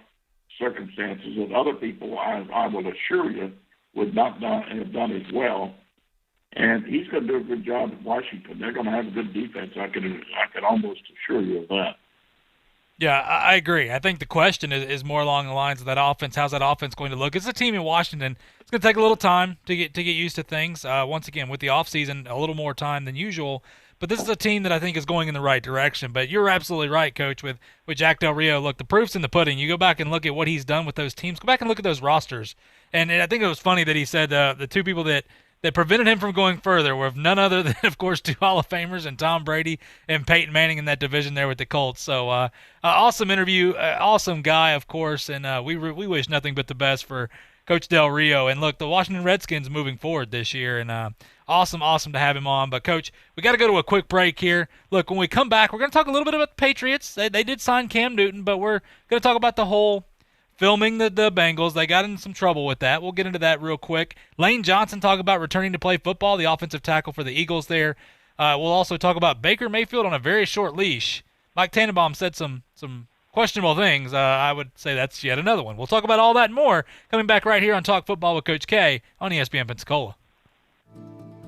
circumstances that other people, I will assure you, would not have done as well. And he's going to do a good job at Washington. They're going to have a good defense. I can almost assure you of that. Yeah, I agree. I think the question is more along the lines of that offense. How's that offense going to look? It's a team in Washington. It's going to take a little time to get used to things. Once again, with the offseason, a little more time than usual. But this is a team that I think is going in the right direction. But you're absolutely right, Coach, with Jack Del Rio. Look, the proof's in the pudding. You go back and look at what he's done with those teams. Go back and look at those rosters. And I think it was funny that he said the two people that prevented him from going further were none other than, of course, two Hall of Famers and Tom Brady and Peyton Manning in that division there with the Colts. So awesome interview, awesome guy, of course, and we wish nothing but the best for Coach Del Rio. And look, the Washington Redskins moving forward this year, and awesome to have him on. But, Coach, we got to go to a quick break here. Look, when we come back, we're going to talk a little bit about the Patriots. They did sign Cam Newton, but we're going to talk about the whole filming the Bengals. They got in some trouble with that. We'll get into that real quick. Lane Johnson talk about returning to play football, the offensive tackle for the Eagles there. We'll also talk about Baker Mayfield on a very short leash. Mike Tannenbaum said some questionable things. I would say that's yet another one. We'll talk about all that and more coming back right here on Talk Football with Coach K on ESPN Pensacola.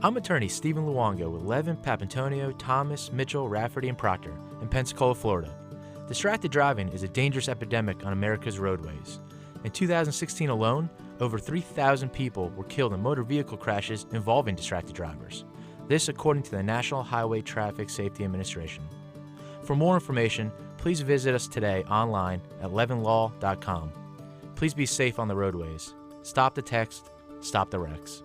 I'm attorney Stephen Luongo with Levin, Papantonio, Thomas, Mitchell, Rafferty, and Proctor in Pensacola, Florida. Distracted driving is a dangerous epidemic on America's roadways. In 2016 alone, over 3,000 people were killed in motor vehicle crashes involving distracted drivers. This according to the National Highway Traffic Safety Administration. For more information, please visit us today online at levinlaw.com. Please be safe on the roadways. Stop the text. Stop the wrecks.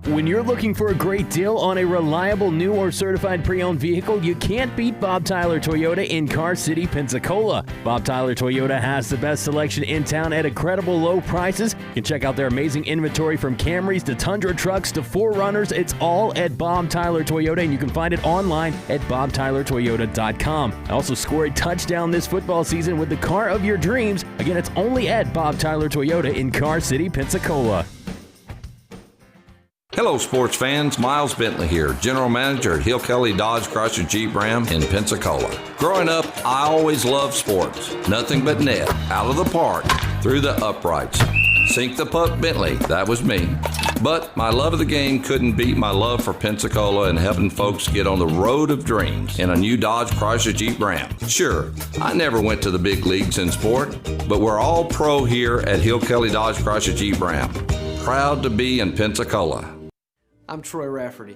When you're looking for a great deal on a reliable new or certified pre-owned vehicle, you can't beat Bob Tyler Toyota in Car City, Pensacola. Bob Tyler Toyota has the best selection in town at incredible low prices. You can check out their amazing inventory from Camrys to Tundra trucks to 4Runners. It's all at Bob Tyler Toyota, and you can find it online at bobtylertoyota.com. Also score a touchdown this football season with the car of your dreams. Again, it's only at Bob Tyler Toyota in Car City, Pensacola. Hello, sports fans. Miles Bentley here, General Manager at Hill Kelly Dodge Chrysler Jeep Ram in Pensacola. Growing up, I always loved sports. Nothing but net, out of the park, through the uprights. Sink the puck, Bentley. That was me. But my love of the game couldn't beat my love for Pensacola and helping folks get on the road of dreams in a new Dodge Chrysler Jeep Ram. Sure, I never went to the big leagues in sport, but we're all pro here at Hill Kelly Dodge Chrysler Jeep Ram. Proud to be in Pensacola. I'm Troy Rafferty,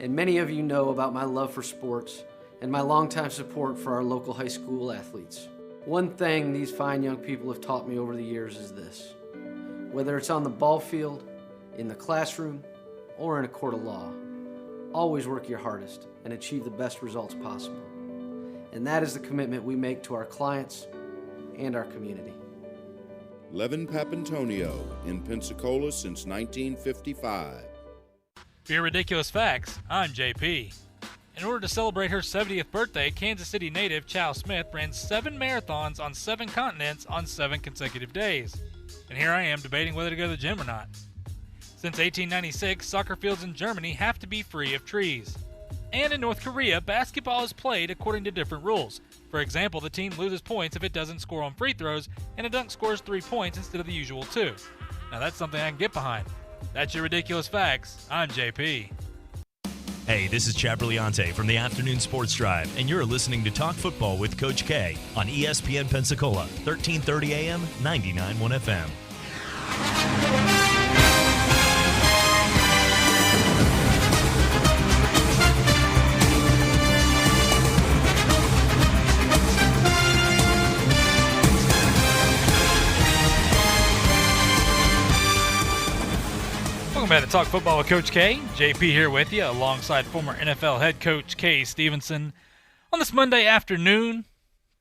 and many of you know about my love for sports and my longtime support for our local high school athletes. One thing these fine young people have taught me over the years is this: whether it's on the ball field, in the classroom, or in a court of law, always work your hardest and achieve the best results possible. And that is the commitment we make to our clients and our community. Levin Papantonio in Pensacola since 1955. For your ridiculous facts, I'm JP. In order to celebrate her 70th birthday, Kansas City native Chow Smith ran 7 marathons on 7 continents on 7 consecutive days. And here I am debating whether to go to the gym or not. Since 1896, soccer fields in Germany have to be free of trees. And in North Korea, basketball is played according to different rules. For example, the team loses points if it doesn't score on free throws, and a dunk scores 3 points instead of the usual 2. Now that's something I can get behind. That's your ridiculous facts. I'm JP. Hey, this is Chad Brilliante from the Afternoon Sports Drive, and you're listening to Talk Football with Coach K on ESPN Pensacola, 1330 AM, 99.1 FM. Welcome back to Talk Football with Coach K. JP here with you, alongside former NFL head coach Kay Stevenson on this Monday afternoon.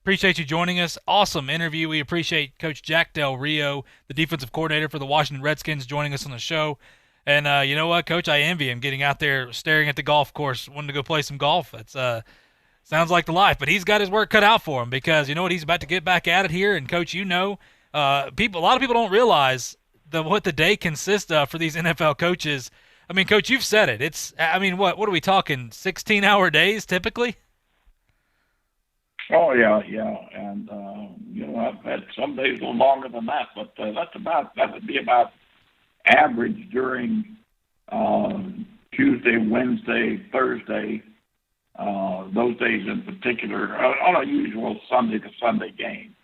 Appreciate you joining us. Awesome interview. We appreciate Coach Jack Del Rio, the defensive coordinator for the Washington Redskins, joining us on the show. And you know what, Coach? I envy him getting out there, staring at the golf course, wanting to go play some golf. It's sounds like the life. But he's got his work cut out for him because you know what? He's about to get back at it here. And, Coach, you know, a lot of people don't realize what the day consists of for these NFL coaches. I mean, Coach, you've said it. What are we talking, 16-hour days typically? Oh, yeah. And, I've had some days a little longer than that, but that would be about average during Tuesday, Wednesday, Thursday, those days in particular, on a usual Sunday to Sunday game.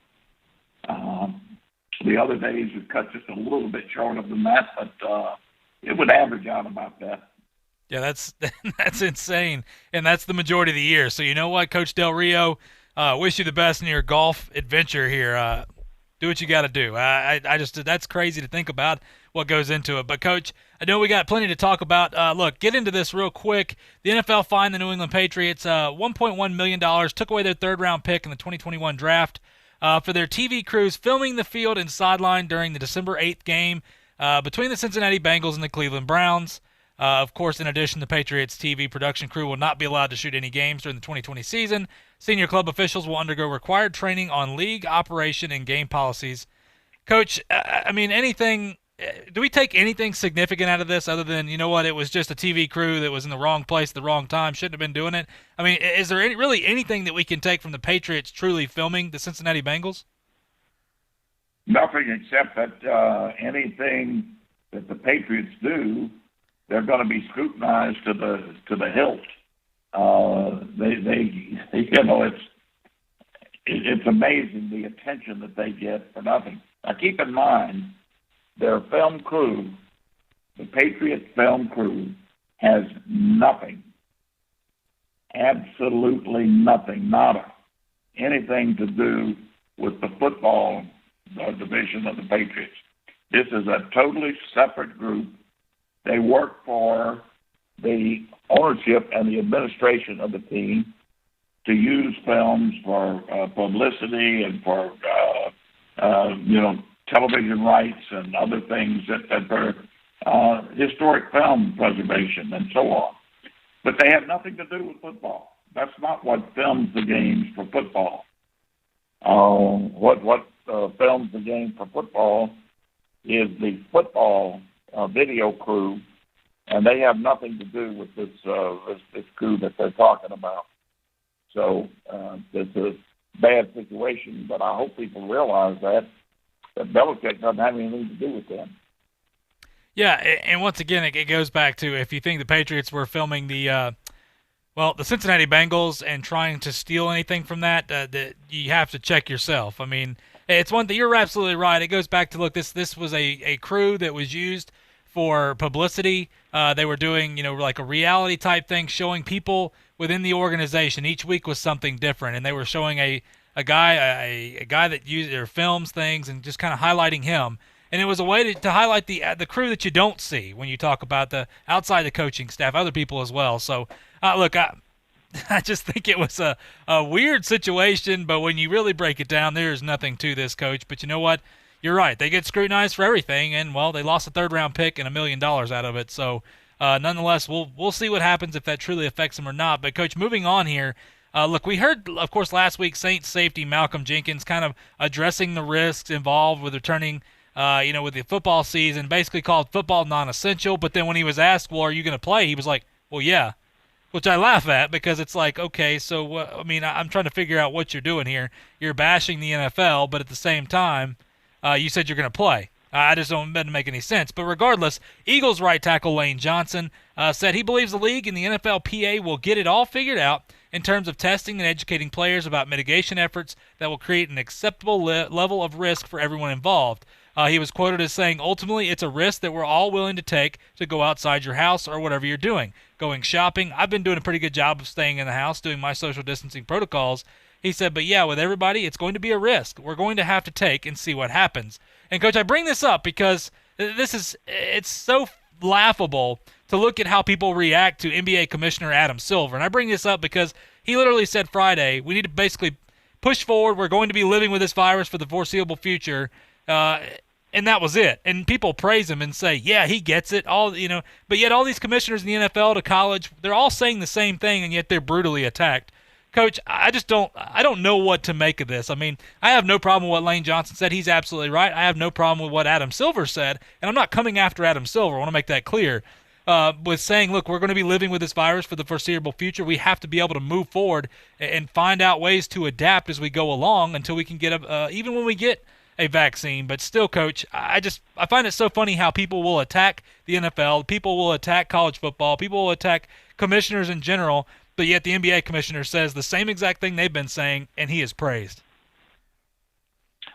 The other days would cut just a little bit shorter than that, but it would average out about that. Yeah, that's insane, and that's the majority of the year. So you know what, Coach Del Rio, wish you the best in your golf adventure here. Do what you got to do. I just that's crazy to think about what goes into it. But, Coach, I know we got plenty to talk about. Look, get into this real quick. The NFL fined the New England Patriots $1.1 million, took away their third-round pick in the 2021 draft. For their TV crews filming the field and sideline during the December 8th game between the Cincinnati Bengals and the Cleveland Browns. Of course, in addition, the Patriots TV production crew will not be allowed to shoot any games during the 2020 season. Senior club officials will undergo required training on league operation and game policies. Coach, do we take anything significant out of this other than, you know what, it was just a TV crew that was in the wrong place at the wrong time, shouldn't have been doing it? I mean, is there really anything that we can take from the Patriots truly filming the Cincinnati Bengals? Nothing except that anything that the Patriots do, they're going to be scrutinized to the hilt. It's amazing the attention that they get for nothing. Now, keep in mind, their film crew, the Patriot film crew, has nothing, absolutely nothing, nada, anything to do with the football division of the Patriots. This is a totally separate group they work for the ownership and the administration of the team to use films for publicity and for, television rights and other things that are historic film preservation and so on. But they have nothing to do with football. That's not what films the games for football. What films the game for football is the football video crew, and they have nothing to do with this crew that they're talking about. So it's a bad situation, but I hope people realize that Belichick doesn't have anything to do with them. Yeah, and once again, it goes back to if you think the Patriots were filming the Cincinnati Bengals and trying to steal anything from that you have to check yourself. I mean, it's one thing. You're absolutely right. It goes back to, look, this was a crew that was used for publicity. They were doing, like a reality type thing, showing people within the organization. Each week was something different, and they were showing a guy that used or films things and just kind of highlighting him. And it was a way to highlight the crew that you don't see when you talk about the outside the coaching staff, other people as well. So, look, I just think it was a weird situation, but when you really break it down, there is nothing to this, Coach. But you know what? You're right. They get scrutinized for everything, and, well, they lost a third-round pick and $1 million out of it. So, nonetheless, we'll see what happens if that truly affects them or not. But, Coach, moving on here, look, we heard, of course, last week Saints safety Malcolm Jenkins kind of addressing the risks involved with returning with the football season, basically called football non-essential. But then when he was asked, well, are you going to play? He was like, well, yeah, which I laugh at because it's like, okay, so, I'm trying to figure out what you're doing here. You're bashing the NFL, but at the same time, you said you're going to play. I just don't make any sense. But regardless, Eagles right tackle Lane Johnson said he believes the league and the NFLPA will get it all figured out in terms of testing and educating players about mitigation efforts that will create an acceptable level of risk for everyone involved. He was quoted as saying, ultimately, it's a risk that we're all willing to take to go outside your house or whatever you're doing. Going shopping, I've been doing a pretty good job of staying in the house, doing my social distancing protocols. He said, but yeah, with everybody, it's going to be a risk we're going to have to take and see what happens. And, Coach, I bring this up because it's so laughable to look at how people react to NBA Commissioner Adam Silver. And I bring this up because he literally said Friday, we need to basically push forward. We're going to be living with this virus for the foreseeable future. And that was it. And people praise him and say, yeah, he gets it. But yet all these commissioners in the NFL to college, they're all saying the same thing, and yet they're brutally attacked. Coach, I don't know what to make of this. I mean, I have no problem with what Lane Johnson said. He's absolutely right. I have no problem with what Adam Silver said, and I'm not coming after Adam Silver. I want to make that clear. With saying, look, we're going to be living with this virus for the foreseeable future. We have to be able to move forward and find out ways to adapt as we go along until we can get even when we get a vaccine. But still, Coach, I find it so funny how people will attack the NFL, people will attack college football, people will attack commissioners in general, but yet the NBA commissioner says the same exact thing they've been saying, and he is praised.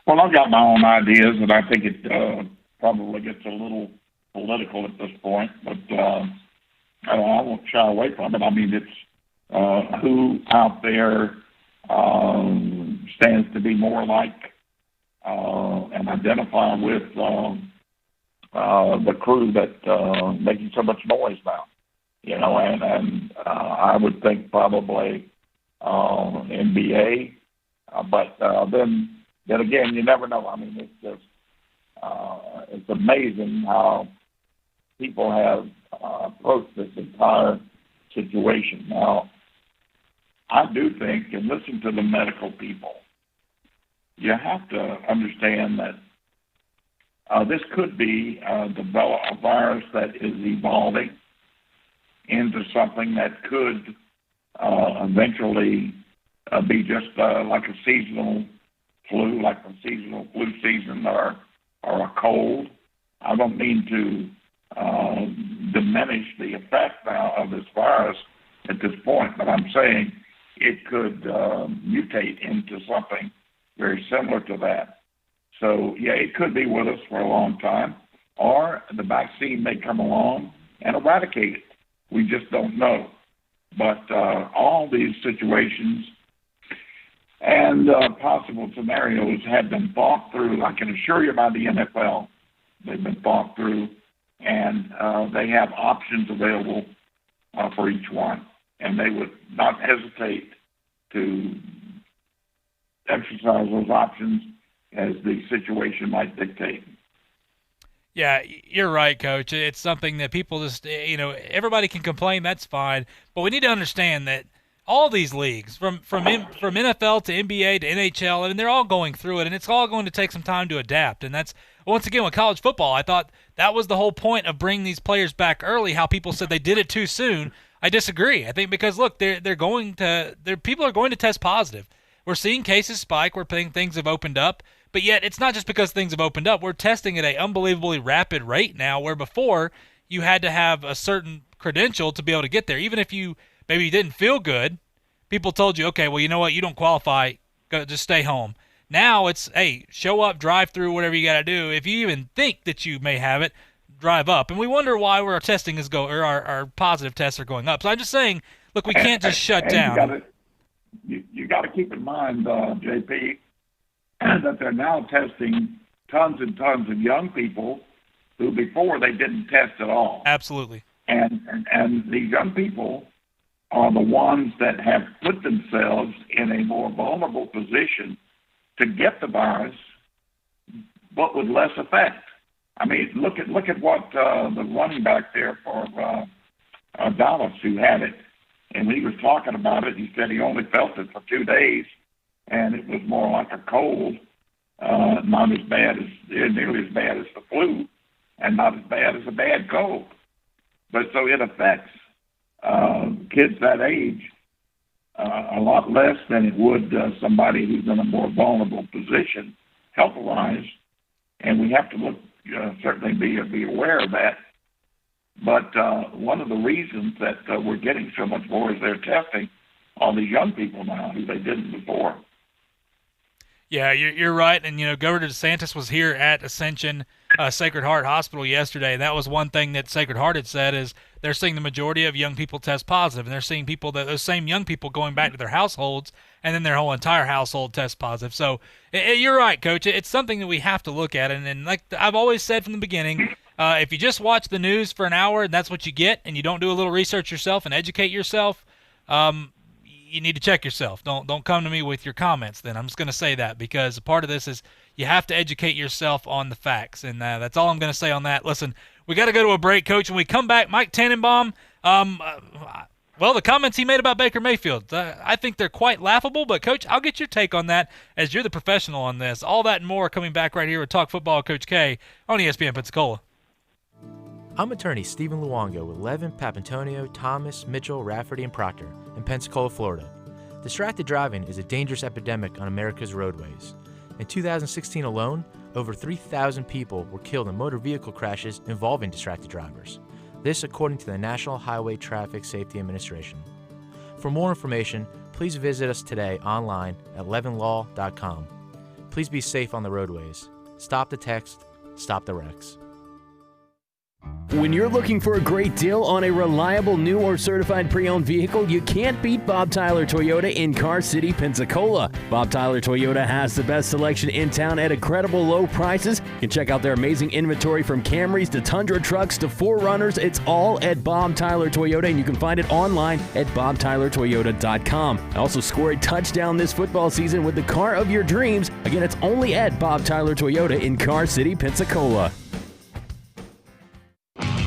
Well, I've got my own ideas, and I think it probably gets a little political at this point, but I won't shy away from it. I mean, it's who out there stands to be more like and identify with the crew that making so much noise now. And I would think probably NBA, but then again, you never know. I mean, it's just it's amazing how people have approached this entire situation. Now, I do think, and listen to the medical people, you have to understand that this could be a virus that is evolving into something that could eventually be just like a seasonal flu, like a seasonal flu season or a cold. I don't mean to diminish the effect now of this virus at this point, but I'm saying it could mutate into something very similar to that. So, yeah, it could be with us for a long time, or the vaccine may come along and eradicate it. We just don't know. But all these situations and possible scenarios have been thought through. I can assure you by the NFL, they've been thought through and they have options available for each one, and they would not hesitate to exercise those options as the situation might dictate. Yeah, you're right, Coach. It's something that people just, everybody can complain, that's fine, but we need to understand that all these leagues, from NFL to NBA to NHL, I mean, they're all going through it, and it's all going to take some time to adapt. And that's, once again, with college football, I thought that was the whole point of bringing these players back early, how people said they did it too soon. I disagree. I think because, look, people are going to test positive. We're seeing cases spike. We're seeing things have opened up. But yet it's not just because things have opened up. We're testing at an unbelievably rapid rate now, where before you had to have a certain credential to be able to get there. Even if you maybe didn't feel good, people told you, okay, well, you know what, you don't qualify, just stay home. Now it's, hey, show up, drive through, whatever you got to do. If you even think that you may have it, drive up. And we wonder why our testing is our positive tests are going up. So I'm just saying, look, we can't just shut down. You got to keep in mind, JP, that they're now testing tons and tons of young people who before they didn't test at all. Absolutely. And these young people are the ones that have put themselves in a more vulnerable position to get the virus, but with less effect. I mean, look at what the running back there for Dallas who had it, and when he was talking about it, he said he only felt it for 2 days, and it was more like a cold, not as bad as nearly as bad as the flu, and not as bad as a bad cold. But so it affects kids that age a lot less than it would somebody who's in a more vulnerable position health-wise, and we have to look certainly be aware of that. But one of the reasons that we're getting so much more is they're testing all these young people now who they didn't before. Yeah, you're right. And, Governor DeSantis was here at Ascension Sacred Heart Hospital yesterday. That was one thing that Sacred Heart had said is they're seeing the majority of young people test positive, and they're seeing those same young people going back to their households, and then their whole entire household tests positive. So you're right, Coach. It's something that we have to look at. And like I've always said from the beginning, if you just watch the news for an hour and that's what you get, and you don't do a little research yourself and educate yourself, you need to check yourself. Don't come to me with your comments then. I'm just going to say that because a part of this is you have to educate yourself on the facts, and that's all I'm going to say on that. Listen, we got to go to a break, Coach. When we come back, Mike Tannenbaum, well, the comments he made about Baker Mayfield, I think they're quite laughable, but, Coach, I'll get your take on that as you're the professional on this. All that and more coming back right here with Talk Football with Coach K on ESPN Pensacola. I'm attorney Stephen Luongo with Levin, Papantonio, Thomas, Mitchell, Rafferty, and Proctor in Pensacola, Florida. Distracted driving is a dangerous epidemic on America's roadways. In 2016 alone, over 3,000 people were killed in motor vehicle crashes involving distracted drivers. This according to the National Highway Traffic Safety Administration. For more information, please visit us today online at levinlaw.com. Please be safe on the roadways. Stop the text, stop the wrecks. When you're looking for a great deal on a reliable new or certified pre-owned vehicle, you can't beat Bob Tyler Toyota in Car City, Pensacola. Bob Tyler Toyota has the best selection in town at incredible low prices. You can check out their amazing inventory from Camrys to Tundra trucks to 4Runners. It's all at Bob Tyler Toyota, and you can find it online at bobtylertoyota.com. Also score a touchdown this football season with the car of your dreams. Again, it's only at Bob Tyler Toyota in Car City, Pensacola.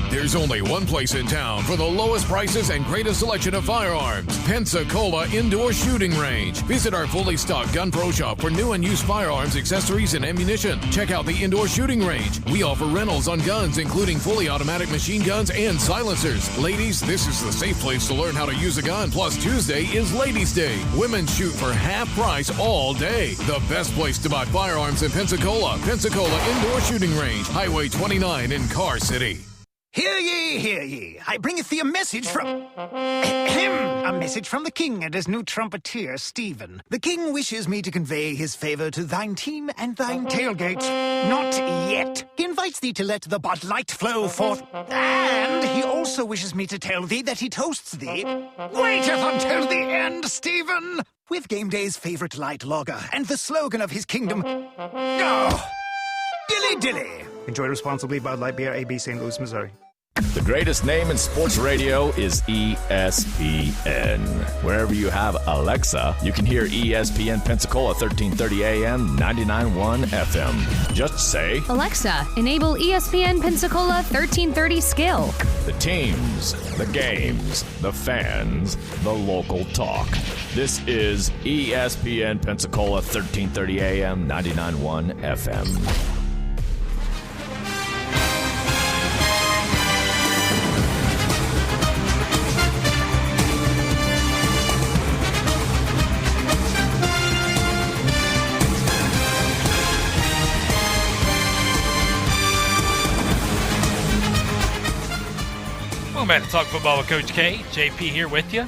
There's only one place in town for the lowest prices and greatest selection of firearms. Pensacola Indoor Shooting Range. Visit our fully stocked Gun Pro shop for new and used firearms, accessories, and ammunition. Check out the Indoor Shooting Range. We offer rentals on guns, including fully automatic machine guns and silencers. Ladies, this is the safe place to learn how to use a gun. Plus, Tuesday is Ladies' Day. Women shoot for half price all day. The best place to buy firearms in Pensacola. Pensacola Indoor Shooting Range. Highway 29 in Car City. Hear ye, hear ye. I bringeth thee a message from... a message from the king and his new trumpeter, Stephen. The king wishes me to convey his favor to thine team and thine tailgate. Not yet. He invites thee to let the Bud Light flow forth. And he also wishes me to tell thee that he toasts thee. Waiteth until the end, Stephen! With game day's favorite light lager and the slogan of his kingdom... Oh, dilly dilly. Enjoy responsibly. Bud Light Beer, AB, St. Louis, Missouri. The greatest name in sports radio is ESPN. Wherever you have Alexa, you can hear ESPN Pensacola 1330 AM, 99.1 FM. Just say, Alexa, enable ESPN Pensacola 1330 skill. the teams, the games, the fans, the local talk. This is ESPN Pensacola 1330 AM, 99.1 FM. Welcome back to Talk Football with Coach K. JP here with you,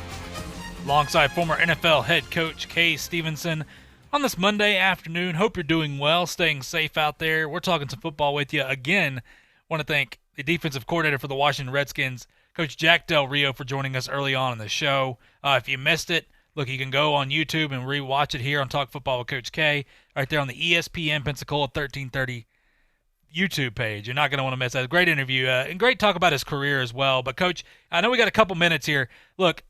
alongside former NFL head coach Kay Stevenson on this Monday afternoon. Hope you're doing well, staying safe out there. We're talking some football with you. Again, want to thank the defensive coordinator for the Washington Redskins, Coach Jack Del Rio, for joining us early on in the show. If you missed it, look, you can go on YouTube and rewatch it here on Talk Football with Coach K, right there on the ESPN Pensacola 1330 YouTube page. You're not going to want to miss that. Great interview and great talk about his career as well. But, Coach, I know we got a couple minutes here. Look,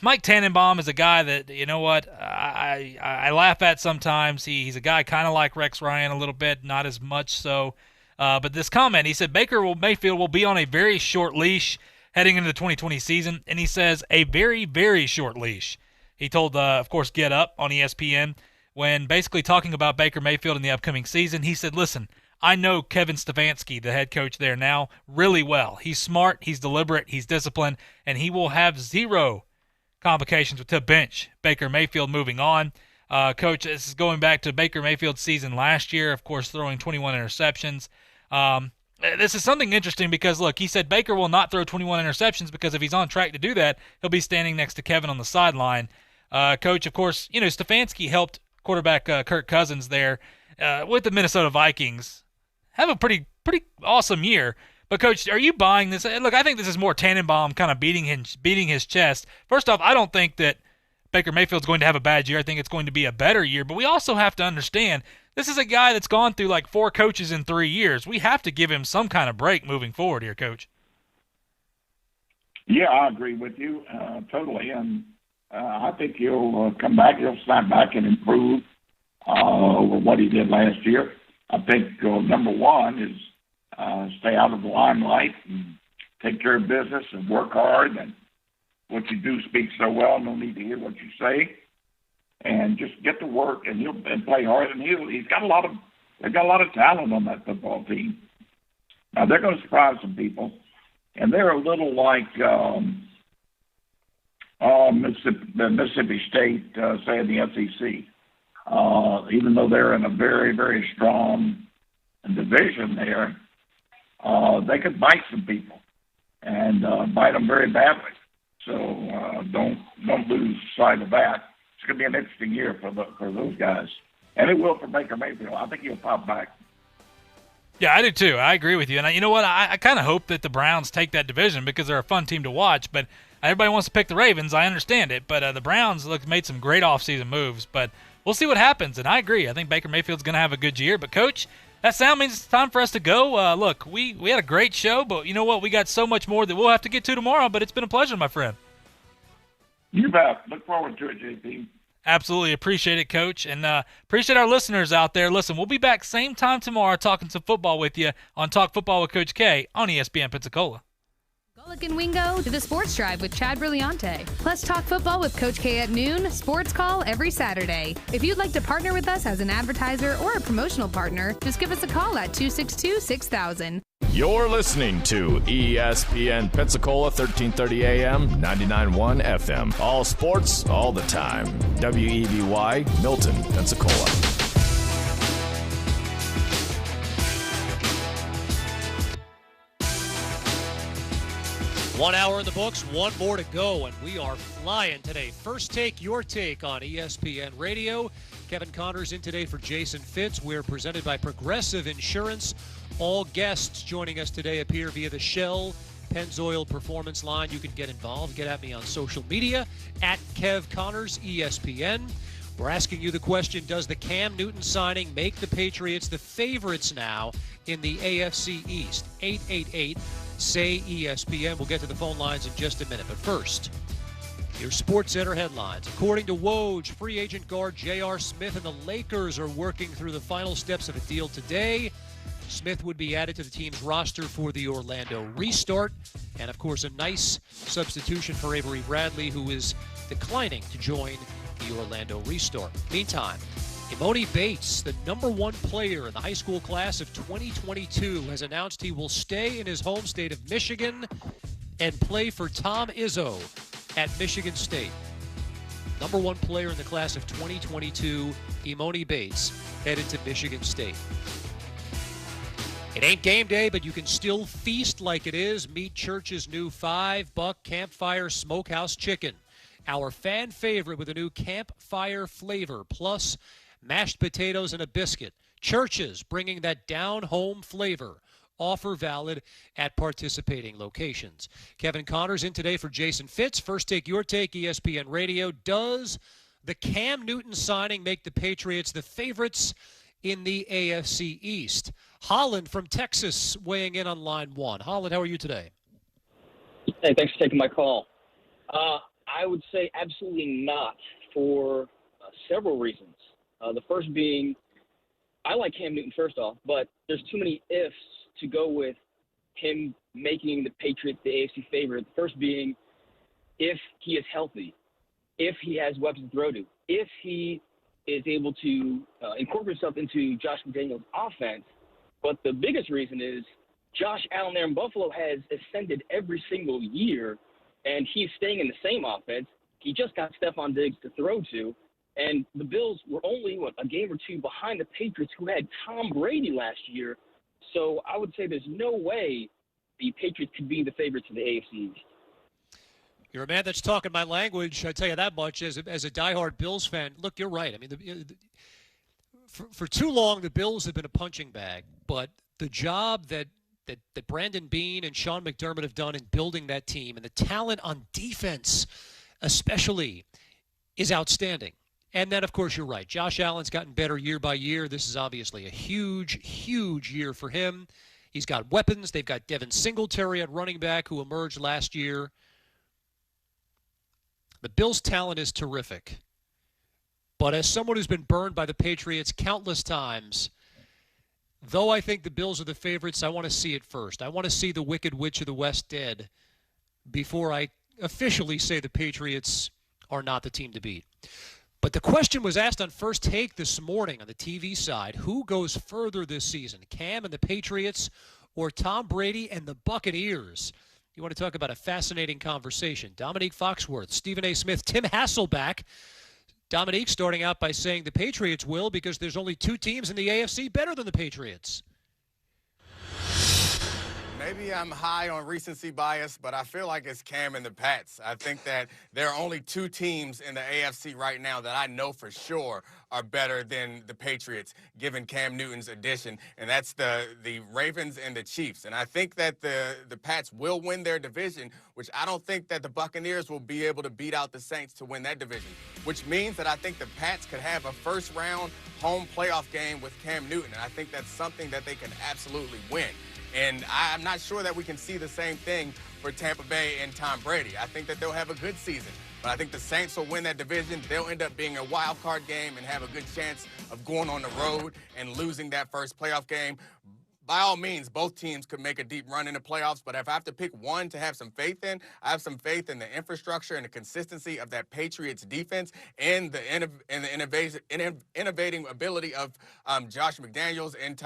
Mike Tannenbaum is a guy that, you know what, I laugh at sometimes. He's a guy kind of like Rex Ryan a little bit, not as much so. But this comment, he said Baker Mayfield will be on a very short leash heading into the 2020 season, and he says a very, very short leash. He told, of course, Get Up on ESPN when basically talking about Baker Mayfield in the upcoming season. He said, listen, I know Kevin Stefanski, the head coach there now, really well. He's smart, he's deliberate, he's disciplined, and he will have zero complications to bench Baker Mayfield moving on. Coach, this is going back to Baker Mayfield's season last year, of course, throwing 21 interceptions. This is something interesting because, look, he said Baker will not throw 21 interceptions because if he's on track to do that, he'll be standing next to Kevin on the sideline. Coach, of course, you know, Stefanski helped quarterback Kirk Cousins there with the Minnesota Vikings have a pretty awesome year. But, Coach, are you buying this? Look, I think this is more Tannenbaum kind of beating his chest. First off, I don't think that Baker Mayfield's going to have a bad year. I think it's going to be a better year. But we also have to understand this is a guy that's gone through like 4 coaches in 3 years. We have to give him some kind of break moving forward here, Coach. Yeah, I agree with you totally. And I think he'll come back. He'll snap back and improve over what he did last year. I think number one is stay out of the limelight and take care of business and work hard. And what you do speaks so well, no need to hear what you say. And just get to work and he'll play hard. And they've got a lot of talent on that football team. Now they're going to surprise some people, and they're a little like Mississippi State, say in the SEC. Even though they're in a very, very strong division there, they could bite some people and bite them very badly. So don't lose sight of that. It's going to be an interesting year for those guys, and it will for Baker Mayfield. I think he'll pop back. Yeah, I do too. I agree with you. And you know what? I kind of hope that the Browns take that division because they're a fun team to watch. But everybody wants to pick the Ravens. I understand it. But the Browns made some great offseason moves. But we'll see what happens. And I agree. I think Baker Mayfield's going to have a good year. But, Coach, that sound means it's time for us to go. Look, we had a great show. But you know what? We got so much more that we'll have to get to tomorrow. But it's been a pleasure, my friend. You bet. Look forward to it, JP. Absolutely appreciate it, Coach, and appreciate our listeners out there. Listen, we'll be back same time tomorrow talking some football with you on Talk Football with Coach K on ESPN Pensacola. Golic and Wingo to the Sports Drive with Chad Brillante. Plus talk football with Coach K at noon, sports call every Saturday. If you'd like to partner with us as an advertiser or a promotional partner, just give us a call at 262-6000. You're listening to ESPN Pensacola 1330 AM, 99.1 FM. All sports, all the time. WEBY, Milton, Pensacola. 1 hour in the books, one more to go, and we are flying today. First Take, Your Take on ESPN Radio. Kevin Connors in today for Jason Fitz. We're presented by Progressive Insurance. All guests joining us today appear via the Shell Pennzoil Performance line. You can get involved. Get at me on social media, at Kev Connors, ESPN. We're asking you the question, does the Cam Newton signing make the Patriots the favorites now in the AFC East. 888-SAY-ESPN. We'll get to the phone lines in just a minute. But first, your SportsCenter headlines. According to Woj, free agent guard J.R. Smith and the Lakers are working through the final steps of a deal today. Smith would be added to the team's roster for the Orlando restart. And, of course, a nice substitution for Avery Bradley, who is declining to join the Orlando restart. Meantime, Emoni Bates, the #1 player in the high school class of 2022, has announced he will stay in his home state of Michigan and play for Tom Izzo at Michigan State. #1 player in the class of 2022, Emoni Bates, headed to Michigan State. It ain't game day, but you can still feast like it is. Meet Church's new $5 Campfire Smokehouse Chicken. Our fan favorite with a new campfire flavor, plus mashed potatoes and a biscuit. Church's bringing that down-home flavor. Offer valid at participating locations. Kevin Connors in today for Jason Fitz. First Take Your Take, ESPN Radio. Does the Cam Newton signing make the Patriots the favorites in the AFC East? Holland from Texas weighing in on line one. Holland, how are you today? Hey, thanks for taking my call. I would say absolutely not for several reasons. The first being, I like Cam Newton first off, but there's too many ifs to go with him making the Patriots the AFC favorite. The first being, if he is healthy, if he has weapons to throw to, if he is able to incorporate himself into Josh McDaniels' offense. But the biggest reason is Josh Allen there in Buffalo has ascended every single year, and he's staying in the same offense. He just got Stephon Diggs to throw to, and the Bills were only, a game or two behind the Patriots, who had Tom Brady last year. So I would say there's no way the Patriots could be the favorites of the AFC East. You're a man that's talking my language, I tell you that much, as a diehard Bills fan. Look, you're right. I mean, for too long, the Bills have been a punching bag, but the job that Brandon Beane and Sean McDermott have done in building that team, and the talent on defense especially, is outstanding. And then, of course, you're right. Josh Allen's gotten better year by year. This is obviously a huge, huge year for him. He's got weapons. They've got Devin Singletary at running back, who emerged last year. The Bills' talent is terrific. But as someone who's been burned by the Patriots countless times, though I think the Bills are the favorites, I want to see it first. I want to see the Wicked Witch of the West dead before I officially say the Patriots are not the team to beat. But the question was asked on First Take this morning on the TV side, who goes further this season, Cam and the Patriots or Tom Brady and the Buccaneers? You want to talk about a fascinating conversation. Dominique Foxworth, Stephen A. Smith, Tim Hasselback. Dominique starting out by saying the Patriots will because there's only two teams in the AFC better than the Patriots. Maybe I'm high on recency bias, but I feel like it's Cam and the Pats. I think that there are only two teams in the AFC right now that I know for sure are better than the Patriots, given Cam Newton's addition, and that's the Ravens and the Chiefs. And I think that the Pats will win their division, which I don't think that the Buccaneers will be able to beat out the Saints to win that division, which means that I think the Pats could have a first-round home playoff game with Cam Newton, and I think that's something that they can absolutely win. And I'm not sure that we can see the same thing for Tampa Bay and Tom Brady. I think that they'll have a good season, but I think the Saints will win that division. They'll end up being a wild card game and have a good chance of going on the road and losing that first playoff game. By all means, both teams could make a deep run in the playoffs, but if I have to pick one to have some faith in, I have some faith in the infrastructure and the consistency of that Patriots defense and the innovating ability of Josh McDaniels and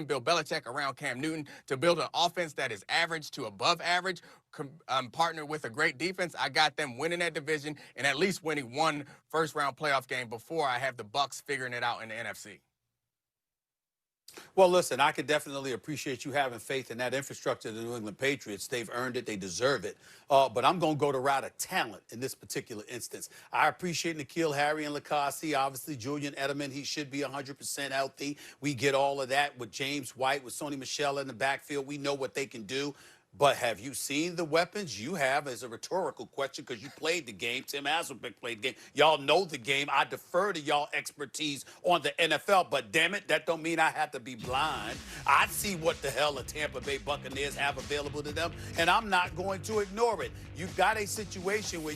Bill Belichick around Cam Newton to build an offense that is average to above average, partnered with a great defense. I got them winning that division and at least winning one first-round playoff game before I have the Bucs figuring it out in the NFC. Well, listen, I could definitely appreciate you having faith in that infrastructure of the New England Patriots. They've earned it. They deserve it. But I'm going to go the route of talent in this particular instance. I appreciate N'Keal Harry and Lacoste. Obviously, Julian Edelman, he should be 100% healthy. We get all of that with James White, with Sony Michel in the backfield. We know what they can do. But have you seen the weapons? You have, as a rhetorical question, because you played the game. Tim Hasselbeck played the game. Y'all know the game. I defer to y'all expertise on the NFL, but damn it, that don't mean I have to be blind. I see what the hell the Tampa Bay Buccaneers have available to them, and I'm not going to ignore it. You've got a situation where